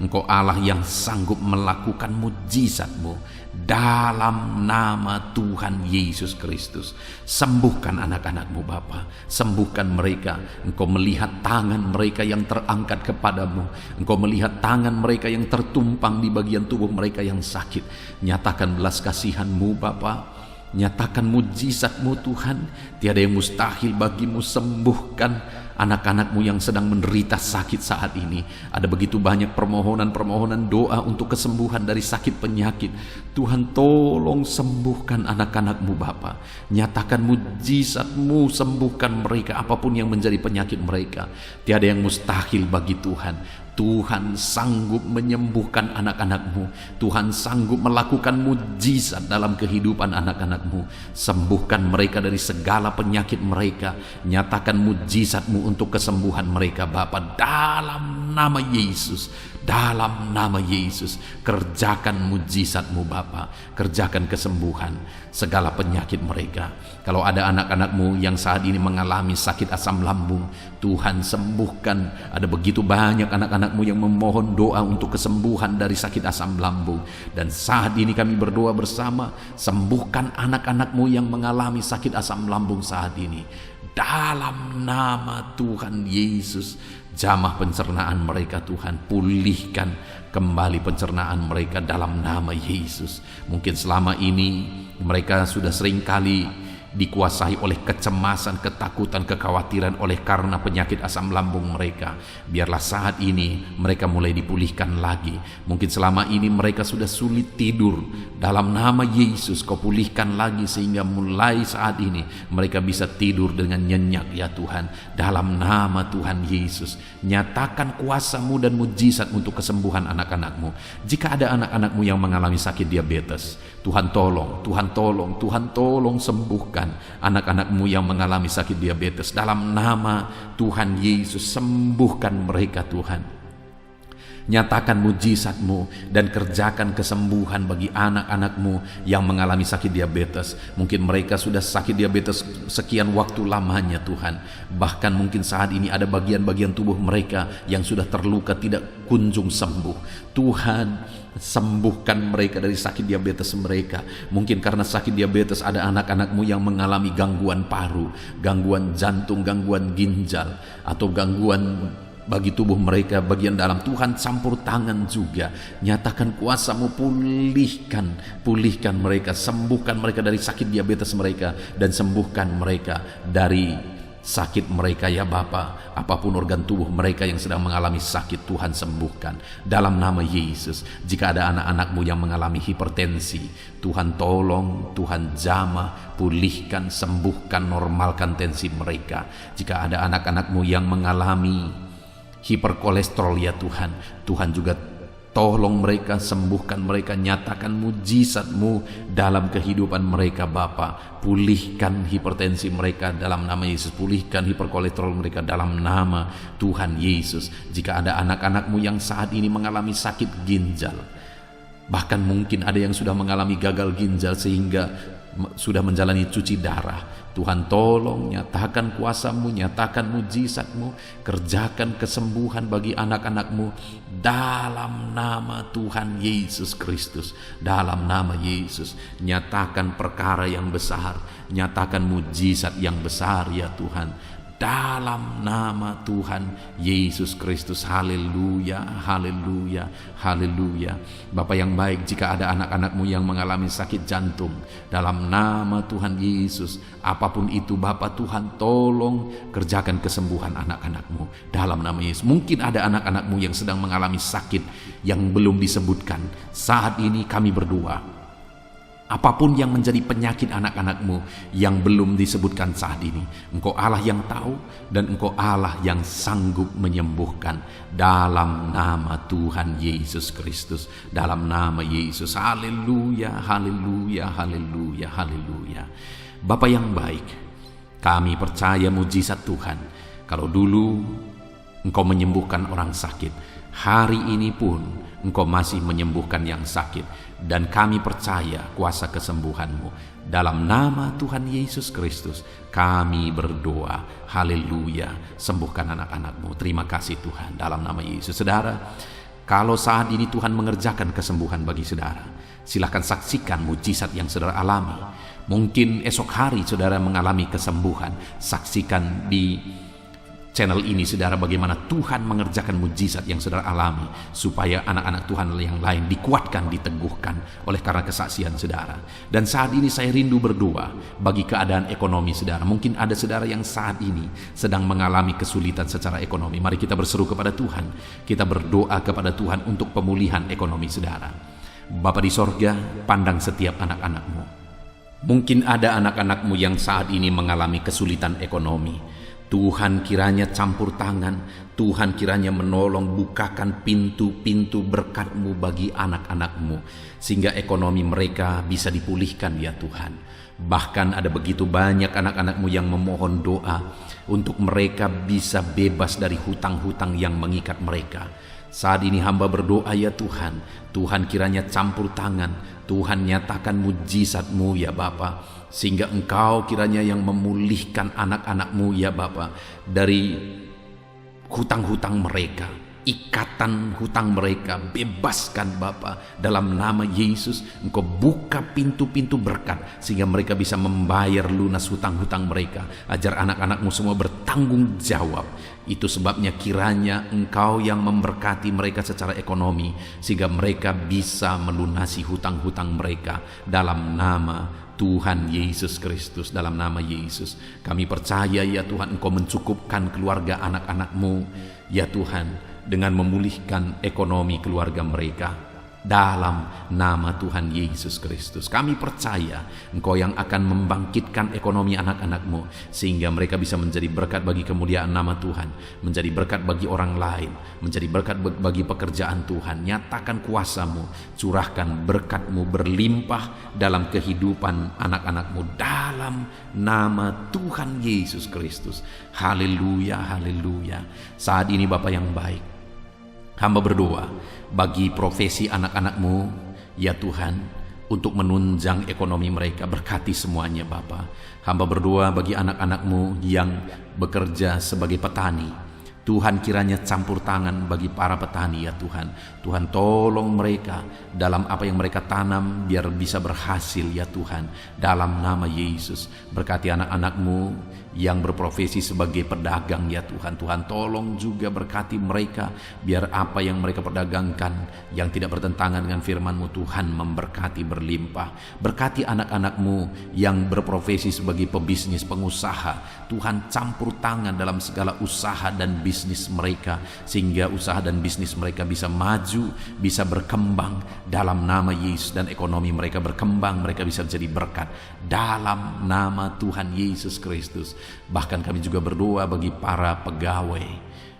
Speaker 1: Engkau Allah yang sanggup melakukan mujizat-Mu dalam nama Tuhan Yesus Kristus. Sembuhkan anak-anak-Mu Bapa, sembuhkan mereka. Engkau melihat tangan mereka yang terangkat kepadamu. Engkau melihat tangan mereka yang tertumpang di bagian tubuh mereka yang sakit. Nyatakan belas kasihan-Mu Bapa. Nyatakan mujizat-Mu Tuhan. Tiada yang mustahil bagi-Mu. Sembuhkan anak-anak-Mu yang sedang menderita sakit saat ini. Ada begitu banyak permohonan-permohonan doa untuk kesembuhan dari sakit penyakit. Tuhan, tolong sembuhkan anak-anak-Mu Bapa. Nyatakan mujizat-Mu, sembuhkan mereka apapun yang menjadi penyakit mereka. Tiada yang mustahil bagi Tuhan. Tuhan sanggup menyembuhkan anak-anak-Mu. Tuhan sanggup melakukan mujizat dalam kehidupan anak-anak-Mu. Sembuhkan mereka dari segala penyakit mereka. Nyatakan mujizat-Mu untuk kesembuhan mereka Bapa, dalam nama Yesus. Dalam nama Yesus, kerjakan mujizat-Mu Bapa. Kerjakan kesembuhan segala penyakit mereka. Kalau ada anak-anak-Mu yang saat ini mengalami sakit asam lambung, Tuhan sembuhkan. Ada begitu banyak anak-anak-Mu yang memohon doa untuk kesembuhan dari sakit asam lambung. Dan saat ini kami berdoa bersama, sembuhkan anak-anak-Mu yang mengalami sakit asam lambung saat ini. Dalam nama Tuhan Yesus, jamah pencernaan mereka Tuhan, pulihkan kembali pencernaan mereka dalam nama Yesus. Mungkin selama ini mereka sudah seringkali dikuasai oleh kecemasan, ketakutan, kekhawatiran oleh karena penyakit asam lambung mereka. Biarlah saat ini mereka mulai dipulihkan lagi. Mungkin selama ini mereka sudah sulit tidur. Dalam nama Yesus, Kau pulihkan lagi sehingga mulai saat ini mereka bisa tidur dengan nyenyak ya Tuhan. Dalam nama Tuhan Yesus, nyatakan kuasa-Mu dan mujizat untuk kesembuhan anak-anak-Mu. Jika ada anak-anak-Mu yang mengalami sakit diabetes, Tuhan tolong, Tuhan tolong, Tuhan tolong sembuhkan anak-anak-Mu yang mengalami sakit diabetes. Dalam nama Tuhan Yesus, sembuhkan mereka Tuhan. Nyatakan mujizat-Mu dan kerjakan kesembuhan bagi anak-anak-Mu yang mengalami sakit diabetes. Mungkin mereka sudah sakit diabetes sekian waktu lamanya Tuhan. Bahkan mungkin saat ini ada bagian-bagian tubuh mereka yang sudah terluka tidak kunjung sembuh. Tuhan, sembuhkan mereka dari sakit diabetes mereka. Mungkin karena sakit diabetes ada anak-anak-Mu yang mengalami gangguan paru, gangguan jantung, gangguan ginjal, atau gangguan bagi tubuh mereka bagian dalam. Tuhan campur tangan juga. Nyatakan kuasa-Mu, pulihkan mereka, sembuhkan mereka dari sakit diabetes mereka, dan sembuhkan mereka dari sakit mereka ya Bapa. Apapun organ tubuh mereka yang sedang mengalami sakit, Tuhan sembuhkan dalam nama Yesus. Jika ada anak-anak-Mu yang mengalami hipertensi, Tuhan tolong, Tuhan jamah, pulihkan, sembuhkan, normalkan tensi mereka. Jika ada anak-anak-Mu yang mengalami hiperkolesterol ya Tuhan, Tuhan juga tolong mereka, sembuhkan mereka, nyatakan mujizat-Mu dalam kehidupan mereka Bapa. Pulihkan hipertensi mereka dalam nama Yesus, pulihkan hiperkolesterol mereka dalam nama Tuhan Yesus. Jika ada anak-anak-Mu yang saat ini mengalami sakit ginjal, bahkan mungkin ada yang sudah mengalami gagal ginjal sehingga sudah menjalani cuci darah, Tuhan tolong, nyatakan kuasa-Mu, nyatakan mujizat-Mu, kerjakan kesembuhan bagi anak-anak-Mu dalam nama Tuhan Yesus Kristus. Dalam nama Yesus, nyatakan perkara yang besar, nyatakan mujizat yang besar ya Tuhan, dalam nama Tuhan Yesus Kristus. Haleluya, haleluya, haleluya. Bapa yang baik, jika ada anak-anak-Mu yang mengalami sakit jantung, dalam nama Tuhan Yesus, apapun itu Bapa, Tuhan tolong kerjakan kesembuhan anak-anak-Mu dalam nama Yesus. Mungkin ada anak-anak-Mu yang sedang mengalami sakit yang belum disebutkan. Saat ini kami berdoa, apapun yang menjadi penyakit anak-anak-Mu yang belum disebutkan saat ini, Engkau Allah yang tahu dan Engkau Allah yang sanggup menyembuhkan dalam nama Tuhan Yesus Kristus. Dalam nama Yesus. Haleluya, haleluya, haleluya, haleluya. Bapa yang baik, kami percaya mujizat Tuhan. Kalau dulu Engkau menyembuhkan orang sakit, hari ini pun Engkau masih menyembuhkan yang sakit. Dan kami percaya kuasa kesembuhan-Mu. Dalam nama Tuhan Yesus Kristus kami berdoa. Haleluya. Sembuhkan anak-anak-Mu. Terima kasih Tuhan, dalam nama Yesus. Saudara, kalau saat ini Tuhan mengerjakan kesembuhan bagi saudara, silakan saksikan mujizat yang saudara alami. Mungkin esok hari saudara mengalami kesembuhan, saksikan di channel ini, saudara, bagaimana Tuhan mengerjakan mujizat yang saudara alami, supaya anak-anak Tuhan yang lain dikuatkan, diteguhkan oleh karena kesaksian saudara. Dan saat ini saya rindu berdoa bagi keadaan ekonomi saudara. Mungkin ada saudara yang saat ini sedang mengalami kesulitan secara ekonomi. Mari kita berseru kepada Tuhan, kita berdoa kepada Tuhan untuk pemulihan ekonomi saudara. Bapa di sorga, pandang setiap anak-anak-Mu. Mungkin ada anak-anak-Mu yang saat ini mengalami kesulitan ekonomi. Tuhan kiranya campur tangan, Tuhan kiranya menolong, bukakan pintu-pintu berkat-Mu bagi anak-anak-Mu, sehingga ekonomi mereka bisa dipulihkan ya Tuhan. Bahkan ada begitu banyak anak-anak-Mu yang memohon doa untuk mereka bisa bebas dari hutang-hutang yang mengikat mereka. Saat ini hamba berdoa ya Tuhan, Tuhan kiranya campur tangan, Tuhan nyatakan mujizat-Mu ya Bapa, sehingga Engkau kiranya yang memulihkan anak-anak-Mu ya Bapa dari hutang-hutang mereka, ikatan hutang mereka, bebaskan Bapa dalam nama Yesus. Engkau buka pintu-pintu berkat sehingga mereka bisa membayar lunas hutang-hutang mereka, ajar anak-anak-Mu semua bertanggung jawab. Itu sebabnya kiranya Engkau yang memberkati mereka secara ekonomi, sehingga mereka bisa melunasi hutang-hutang mereka dalam nama Tuhan Yesus Kristus. Dalam nama Yesus kami percaya ya Tuhan, Engkau mencukupkan keluarga anak-anak-Mu ya Tuhan, dengan memulihkan ekonomi keluarga mereka. Dalam nama Tuhan Yesus Kristus kami percaya Engkau yang akan membangkitkan ekonomi anak-anak-Mu, sehingga mereka bisa menjadi berkat bagi kemuliaan nama Tuhan, menjadi berkat bagi orang lain, menjadi berkat bagi pekerjaan Tuhan. Nyatakan kuasa-Mu, curahkan berkat-Mu berlimpah dalam kehidupan anak-anak-Mu dalam nama Tuhan Yesus Kristus. Haleluya, haleluya. Saat ini Bapa yang baik, hamba berdoa bagi profesi anak-anak-Mu ya Tuhan, untuk menunjang ekonomi mereka. Berkati semuanya Bapa. Hamba berdoa bagi anak-anak-Mu yang bekerja sebagai petani. Tuhan kiranya campur tangan bagi para petani ya Tuhan. Tuhan tolong mereka dalam apa yang mereka tanam biar bisa berhasil ya Tuhan. Dalam nama Yesus berkati anak-anak-Mu yang berprofesi sebagai pedagang ya Tuhan. Tuhan tolong juga berkati mereka biar apa yang mereka perdagangkan yang tidak bertentangan dengan firman-Mu Tuhan memberkati berlimpah. Berkati anak-anak-Mu yang berprofesi sebagai pebisnis, pengusaha. Tuhan campur tangan dalam segala usaha dan bisnis mereka, sehingga usaha dan bisnis mereka bisa maju, bisa berkembang dalam nama Yesus, dan ekonomi mereka berkembang, mereka bisa menjadi berkat dalam nama Tuhan Yesus Kristus. Bahkan kami juga berdoa bagi para pegawai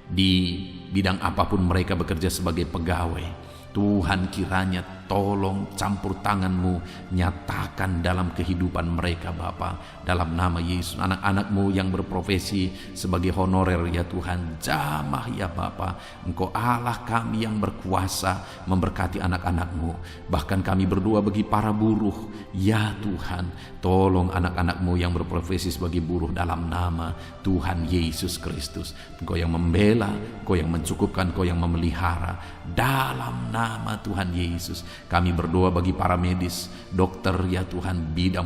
Speaker 1: di bidang apapun mereka bekerja sebagai pegawai. Tuhan kiranya tolong campur tangan-Mu, nyatakan dalam kehidupan mereka Bapa, dalam nama Yesus. Anak-anak-Mu yang berprofesi sebagai honorer ya Tuhan, jamah ya Bapa. Engkau Allah kami yang berkuasa memberkati anak-anak-Mu. Bahkan kami berdoa bagi para buruh ya Tuhan, tolong anak-anak-Mu yang berprofesi sebagai buruh dalam nama Tuhan Yesus Kristus. Engkau yang membela, Engkau yang mencukupkan, Engkau yang memelihara dalam nama Tuhan Yesus. Kami berdoa bagi para medis, dokter ya Tuhan, bidan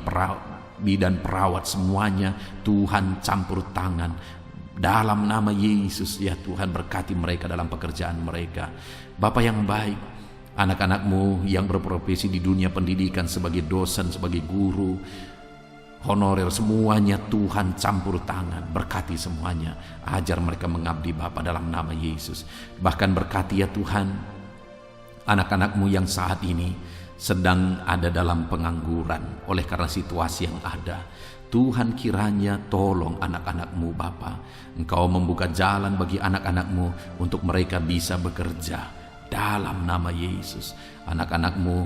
Speaker 1: perawat semuanya, Tuhan campur tangan dalam nama Yesus ya Tuhan. Berkati mereka dalam pekerjaan mereka. Bapa yang baik, anak-anak-Mu yang berprofesi di dunia pendidikan sebagai dosen, sebagai guru, honorer, semuanya Tuhan campur tangan, berkati semuanya, ajar mereka mengabdi Bapa dalam nama Yesus. Bahkan berkati ya Tuhan anak-anak-Mu yang saat ini sedang ada dalam pengangguran oleh karena situasi yang ada. Tuhan kiranya tolong anak-anak-Mu Bapa. Engkau membuka jalan bagi anak-anak-Mu untuk mereka bisa bekerja dalam nama Yesus. Anak-anak-Mu,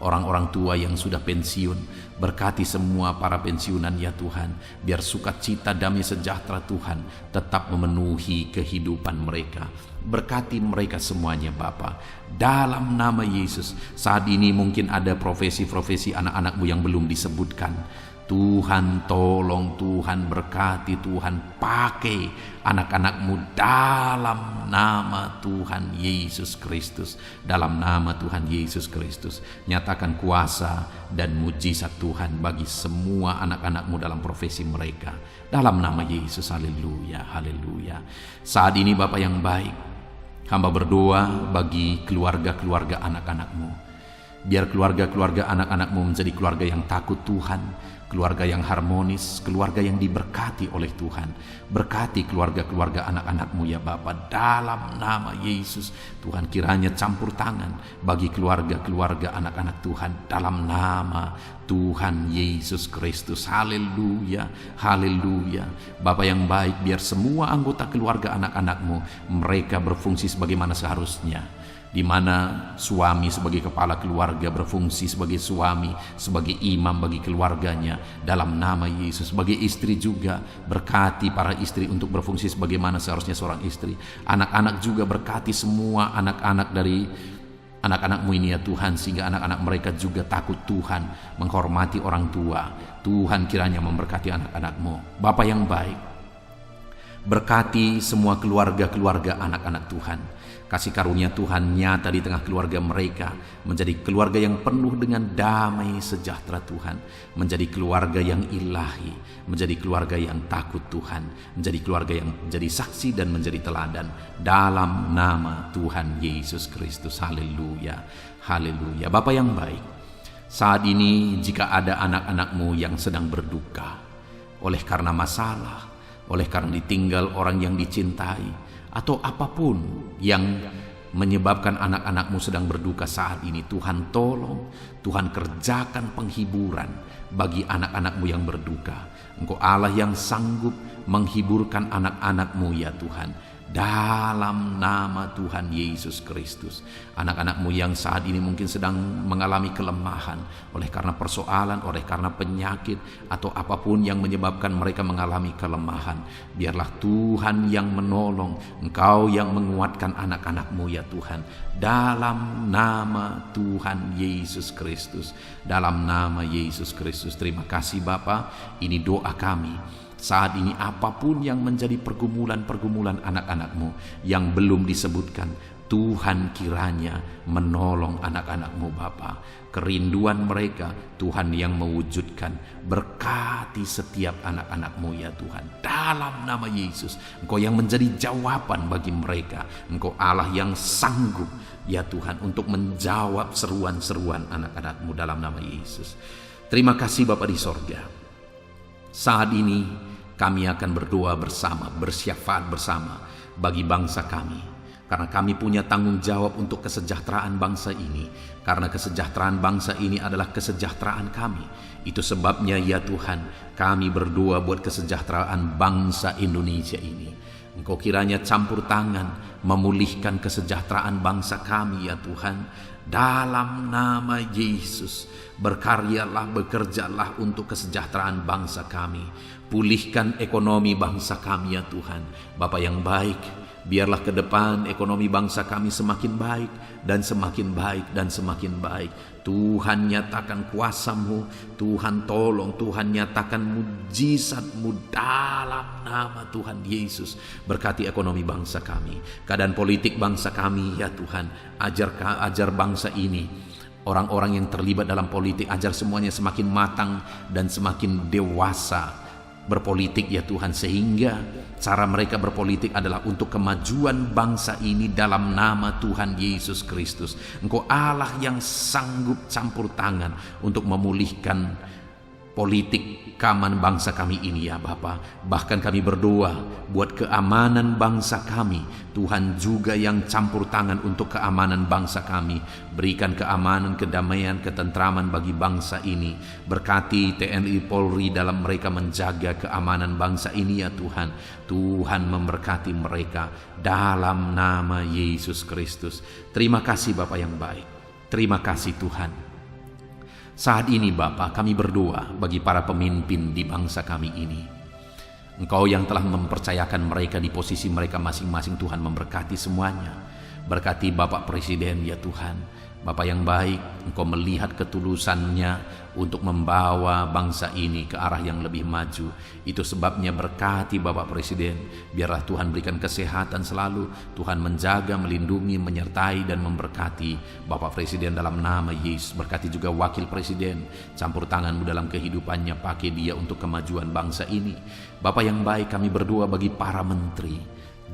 Speaker 1: orang-orang tua yang sudah pensiun, berkati semua para pensiunan ya Tuhan, biar sukacita damai sejahtera Tuhan tetap memenuhi kehidupan mereka. Berkati mereka semuanya Bapa, dalam nama Yesus. Saat ini mungkin ada profesi-profesi anak-anak-Mu yang belum disebutkan. Tuhan tolong, Tuhan berkati, Tuhan pakai anak-anak-Mu dalam nama Tuhan Yesus Kristus. Dalam nama Tuhan Yesus Kristus, nyatakan kuasa dan mujizat Tuhan bagi semua anak-anak-Mu dalam profesi mereka. Dalam nama Yesus, haleluya, haleluya. Saat ini Bapa yang baik, hamba berdoa bagi keluarga-keluarga anak-anak-Mu. Biar keluarga-keluarga anak-anak-Mu menjadi keluarga yang takut Tuhan, keluarga yang harmonis, keluarga yang diberkati oleh Tuhan. Berkati keluarga-keluarga anak-anak-Mu ya Bapa, dalam nama Yesus. Tuhan kiranya campur tangan bagi keluarga-keluarga anak-anak Tuhan dalam nama Tuhan Yesus Kristus. Haleluya, haleluya. Bapa yang baik, biar semua anggota keluarga anak-anak-Mu mereka berfungsi sebagaimana seharusnya, di mana suami sebagai kepala keluarga berfungsi sebagai suami, sebagai imam bagi keluarganya dalam nama Yesus. Sebagai istri juga, berkati para istri untuk berfungsi sebagaimana seharusnya seorang istri. Anak-anak juga berkati semua anak-anak dari anak-anak-Mu ini ya Tuhan, sehingga anak-anak mereka juga takut Tuhan, menghormati orang tua. Tuhan kiranya memberkati anak-anak-Mu. Bapa yang baik, berkati semua keluarga-keluarga anak-anak Tuhan. Kasih karunia Tuhan nyata di tengah keluarga mereka, menjadi keluarga yang penuh dengan damai sejahtera Tuhan, menjadi keluarga yang ilahi, menjadi keluarga yang takut Tuhan, menjadi keluarga yang menjadi saksi dan menjadi teladan dalam nama Tuhan Yesus Kristus. Haleluya, haleluya. Bapa yang baik, saat ini jika ada anak-anak-Mu yang sedang berduka oleh karena masalah, oleh karena ditinggal orang yang dicintai, atau apapun yang menyebabkan anak-anak-Mu sedang berduka saat ini, Tuhan tolong, Tuhan kerjakan penghiburan bagi anak-anak-Mu yang berduka. Engkau Allah yang sanggup menghiburkan anak-anak-Mu ya Tuhan, dalam nama Tuhan Yesus Kristus. Anak-anak-Mu yang saat ini mungkin sedang mengalami kelemahan oleh karena persoalan, oleh karena penyakit, atau apapun yang menyebabkan mereka mengalami kelemahan, biarlah Tuhan yang menolong, Engkau yang menguatkan anak-anak-Mu ya Tuhan, dalam nama Tuhan Yesus Kristus. Dalam nama Yesus Kristus. Terima kasih Bapa, ini doa kami. Saat ini apapun yang menjadi pergumulan-pergumulan anak-anak-Mu yang belum disebutkan, Tuhan kiranya menolong anak-anak-Mu Bapa. Kerinduan mereka Tuhan yang mewujudkan. Berkati setiap anak-anak-Mu ya Tuhan, dalam nama Yesus. Engkau yang menjadi jawaban bagi mereka. Engkau Allah yang sanggup ya Tuhan untuk menjawab seruan-seruan anak-anak-Mu dalam nama Yesus. Terima kasih Bapa di sorga. Saat ini kami akan berdoa bersama, bersyafaat bersama bagi bangsa kami. Karena kami punya tanggung jawab untuk kesejahteraan bangsa ini. Karena kesejahteraan bangsa ini adalah kesejahteraan kami. Itu sebabnya ya Tuhan, kami berdoa buat kesejahteraan bangsa Indonesia ini. Engkau kiranya campur tangan memulihkan kesejahteraan bangsa kami ya Tuhan. Dalam nama Yesus, berkaryalah, bekerjalah untuk kesejahteraan bangsa kami. Pulihkan ekonomi bangsa kami ya Tuhan. Bapa yang baik, biarlah ke depan ekonomi bangsa kami semakin baik dan semakin baik dan semakin baik. Tuhan nyatakan kuasa-Mu, Tuhan tolong, Tuhan nyatakan mujizat-Mu dalam nama Tuhan Yesus. Berkati ekonomi bangsa kami, keadaan politik bangsa kami ya Tuhan. Ajar bangsa ini, orang-orang yang terlibat dalam politik, ajar semuanya semakin matang dan semakin dewasa berpolitik ya Tuhan, sehingga cara mereka berpolitik adalah untuk kemajuan bangsa ini dalam nama Tuhan Yesus Kristus. Engkau Allah yang sanggup campur tangan untuk memulihkan politik keamanan bangsa kami ini ya Bapa. Bahkan kami berdoa buat keamanan bangsa kami. Tuhan juga yang campur tangan untuk keamanan bangsa kami. Berikan keamanan, kedamaian, ketentraman bagi bangsa ini. Berkati TNI Polri dalam mereka menjaga keamanan bangsa ini ya Tuhan. Tuhan memberkati mereka dalam nama Yesus Kristus. Terima kasih Bapa yang baik. Terima kasih Tuhan. Saat ini Bapa, kami berdoa bagi para pemimpin di bangsa kami ini. Engkau yang telah mempercayakan mereka di posisi mereka masing-masing, Tuhan memberkati semuanya. Berkati Bapak Presiden ya Tuhan. Bapa yang baik, Engkau melihat ketulusannya untuk membawa bangsa ini ke arah yang lebih maju. Itu sebabnya berkati Bapak Presiden. Biarlah Tuhan berikan kesehatan selalu. Tuhan menjaga, melindungi, menyertai dan memberkati Bapak Presiden dalam nama Yesus. Berkati juga Wakil Presiden. Campur tangan-Mu dalam kehidupannya. Pakai dia untuk kemajuan bangsa ini. Bapak yang baik, kami berdoa bagi para menteri.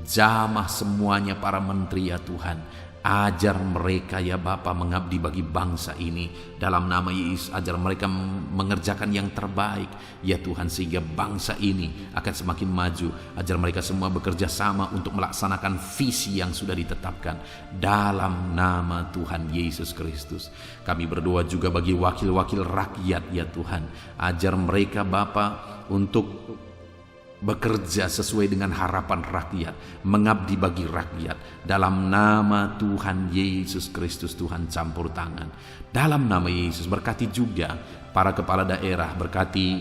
Speaker 1: Jamah semuanya para menteri ya Tuhan. Ajar mereka ya Bapa mengabdi bagi bangsa ini dalam nama Yesus. Ajar mereka mengerjakan yang terbaik ya Tuhan, sehingga bangsa ini akan semakin maju. Ajar mereka semua bekerja sama untuk melaksanakan visi yang sudah ditetapkan dalam nama Tuhan Yesus Kristus. Kami berdoa juga bagi wakil-wakil rakyat ya Tuhan. Ajar mereka Bapa untuk bekerja sesuai dengan harapan rakyat, mengabdi bagi rakyat dalam nama Tuhan Yesus Kristus. Tuhan campur tangan dalam nama Yesus. Berkati juga para kepala daerah, berkati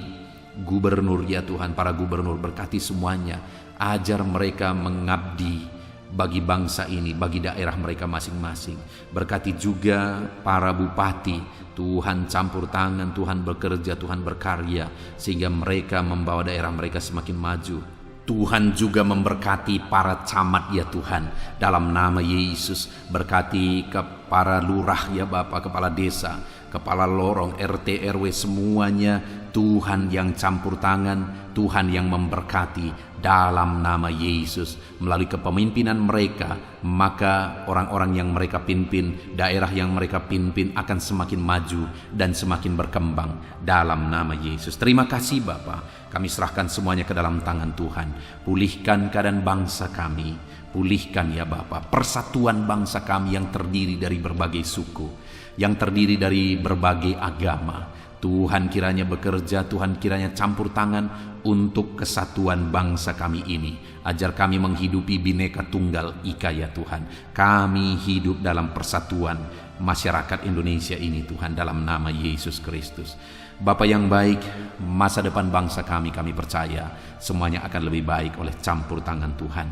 Speaker 1: gubernur ya Tuhan, para gubernur, berkati semuanya. Ajar mereka mengabdi bagi bangsa ini, bagi daerah mereka masing-masing. Berkati juga para bupati. Tuhan campur tangan, Tuhan bekerja, Tuhan berkarya, sehingga mereka membawa daerah mereka semakin maju. Tuhan juga memberkati para camat ya Tuhan dalam nama Yesus. Berkati ke para lurah ya Bapak, kepala desa, kepala lorong, RT, RW, semuanya Tuhan yang campur tangan, Tuhan yang memberkati dalam nama Yesus. Melalui kepemimpinan mereka, maka orang-orang yang mereka pimpin, daerah yang mereka pimpin akan semakin maju dan semakin berkembang dalam nama Yesus. Terima kasih Bapa. Kami serahkan semuanya ke dalam tangan Tuhan. Pulihkan keadaan bangsa kami. Pulihkan ya Bapa persatuan bangsa kami yang terdiri dari berbagai suku, yang terdiri dari berbagai agama. Tuhan kiranya bekerja, Tuhan kiranya campur tangan untuk kesatuan bangsa kami ini. Ajar kami menghidupi Bhinneka Tunggal Ika ya Tuhan. Kami hidup dalam persatuan masyarakat Indonesia ini Tuhan, dalam nama Yesus Kristus. Bapa yang baik, masa depan bangsa kami percaya semuanya akan lebih baik oleh campur tangan Tuhan.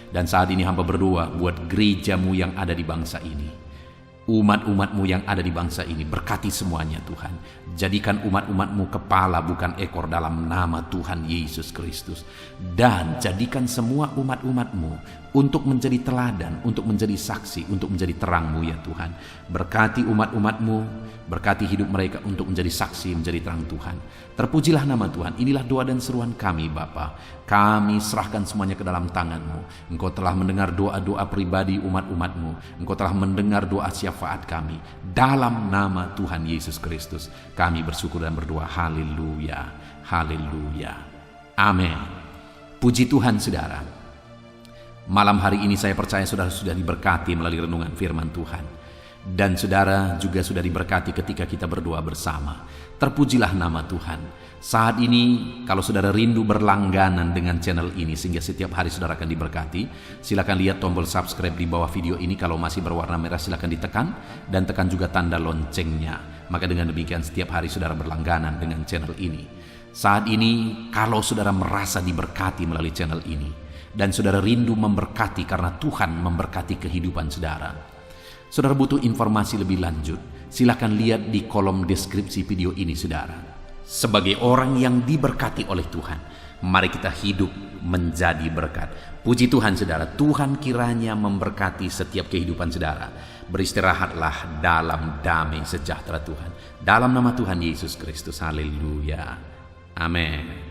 Speaker 1: Dan saat ini hamba berdoa buat gereja-Mu yang ada di bangsa ini, umat-umat-Mu yang ada di bangsa ini. Berkati semuanya Tuhan. Jadikan umat-umat-Mu kepala bukan ekor dalam nama Tuhan Yesus Kristus. Dan jadikan semua umat-umat-Mu untuk menjadi teladan, untuk menjadi saksi, untuk menjadi terang-Mu ya Tuhan. Berkati umat-umat-Mu, berkati hidup mereka untuk menjadi saksi, menjadi terang Tuhan. Terpujilah nama Tuhan. Inilah doa dan seruan kami Bapa. Kami serahkan semuanya ke dalam tangan-Mu. Engkau telah mendengar doa-doa pribadi umat-umat-Mu. Engkau telah mendengar doa syafaat kami. Dalam nama Tuhan Yesus Kristus kami bersyukur dan berdoa. Haleluya, haleluya, amin. Puji Tuhan saudara. Malam hari ini saya percaya saudara sudah diberkati melalui renungan firman Tuhan. Dan saudara juga sudah diberkati ketika kita berdoa bersama. Terpujilah nama Tuhan. Saat ini kalau saudara rindu berlangganan dengan channel ini sehingga setiap hari saudara akan diberkati, silakan lihat tombol subscribe di bawah video ini. Kalau masih berwarna merah silakan ditekan dan tekan juga tanda loncengnya. Maka dengan demikian setiap hari saudara berlangganan dengan channel ini. Saat ini kalau saudara merasa diberkati melalui channel ini dan saudara rindu memberkati karena Tuhan memberkati kehidupan saudara, saudara butuh informasi lebih lanjut, silakan lihat di kolom deskripsi video ini saudara. Sebagai orang yang diberkati oleh Tuhan, mari kita hidup menjadi berkat. Puji Tuhan saudara, Tuhan kiranya memberkati setiap kehidupan saudara. Beristirahatlah dalam damai sejahtera Tuhan. Dalam nama Tuhan Yesus Kristus, haleluya, amin.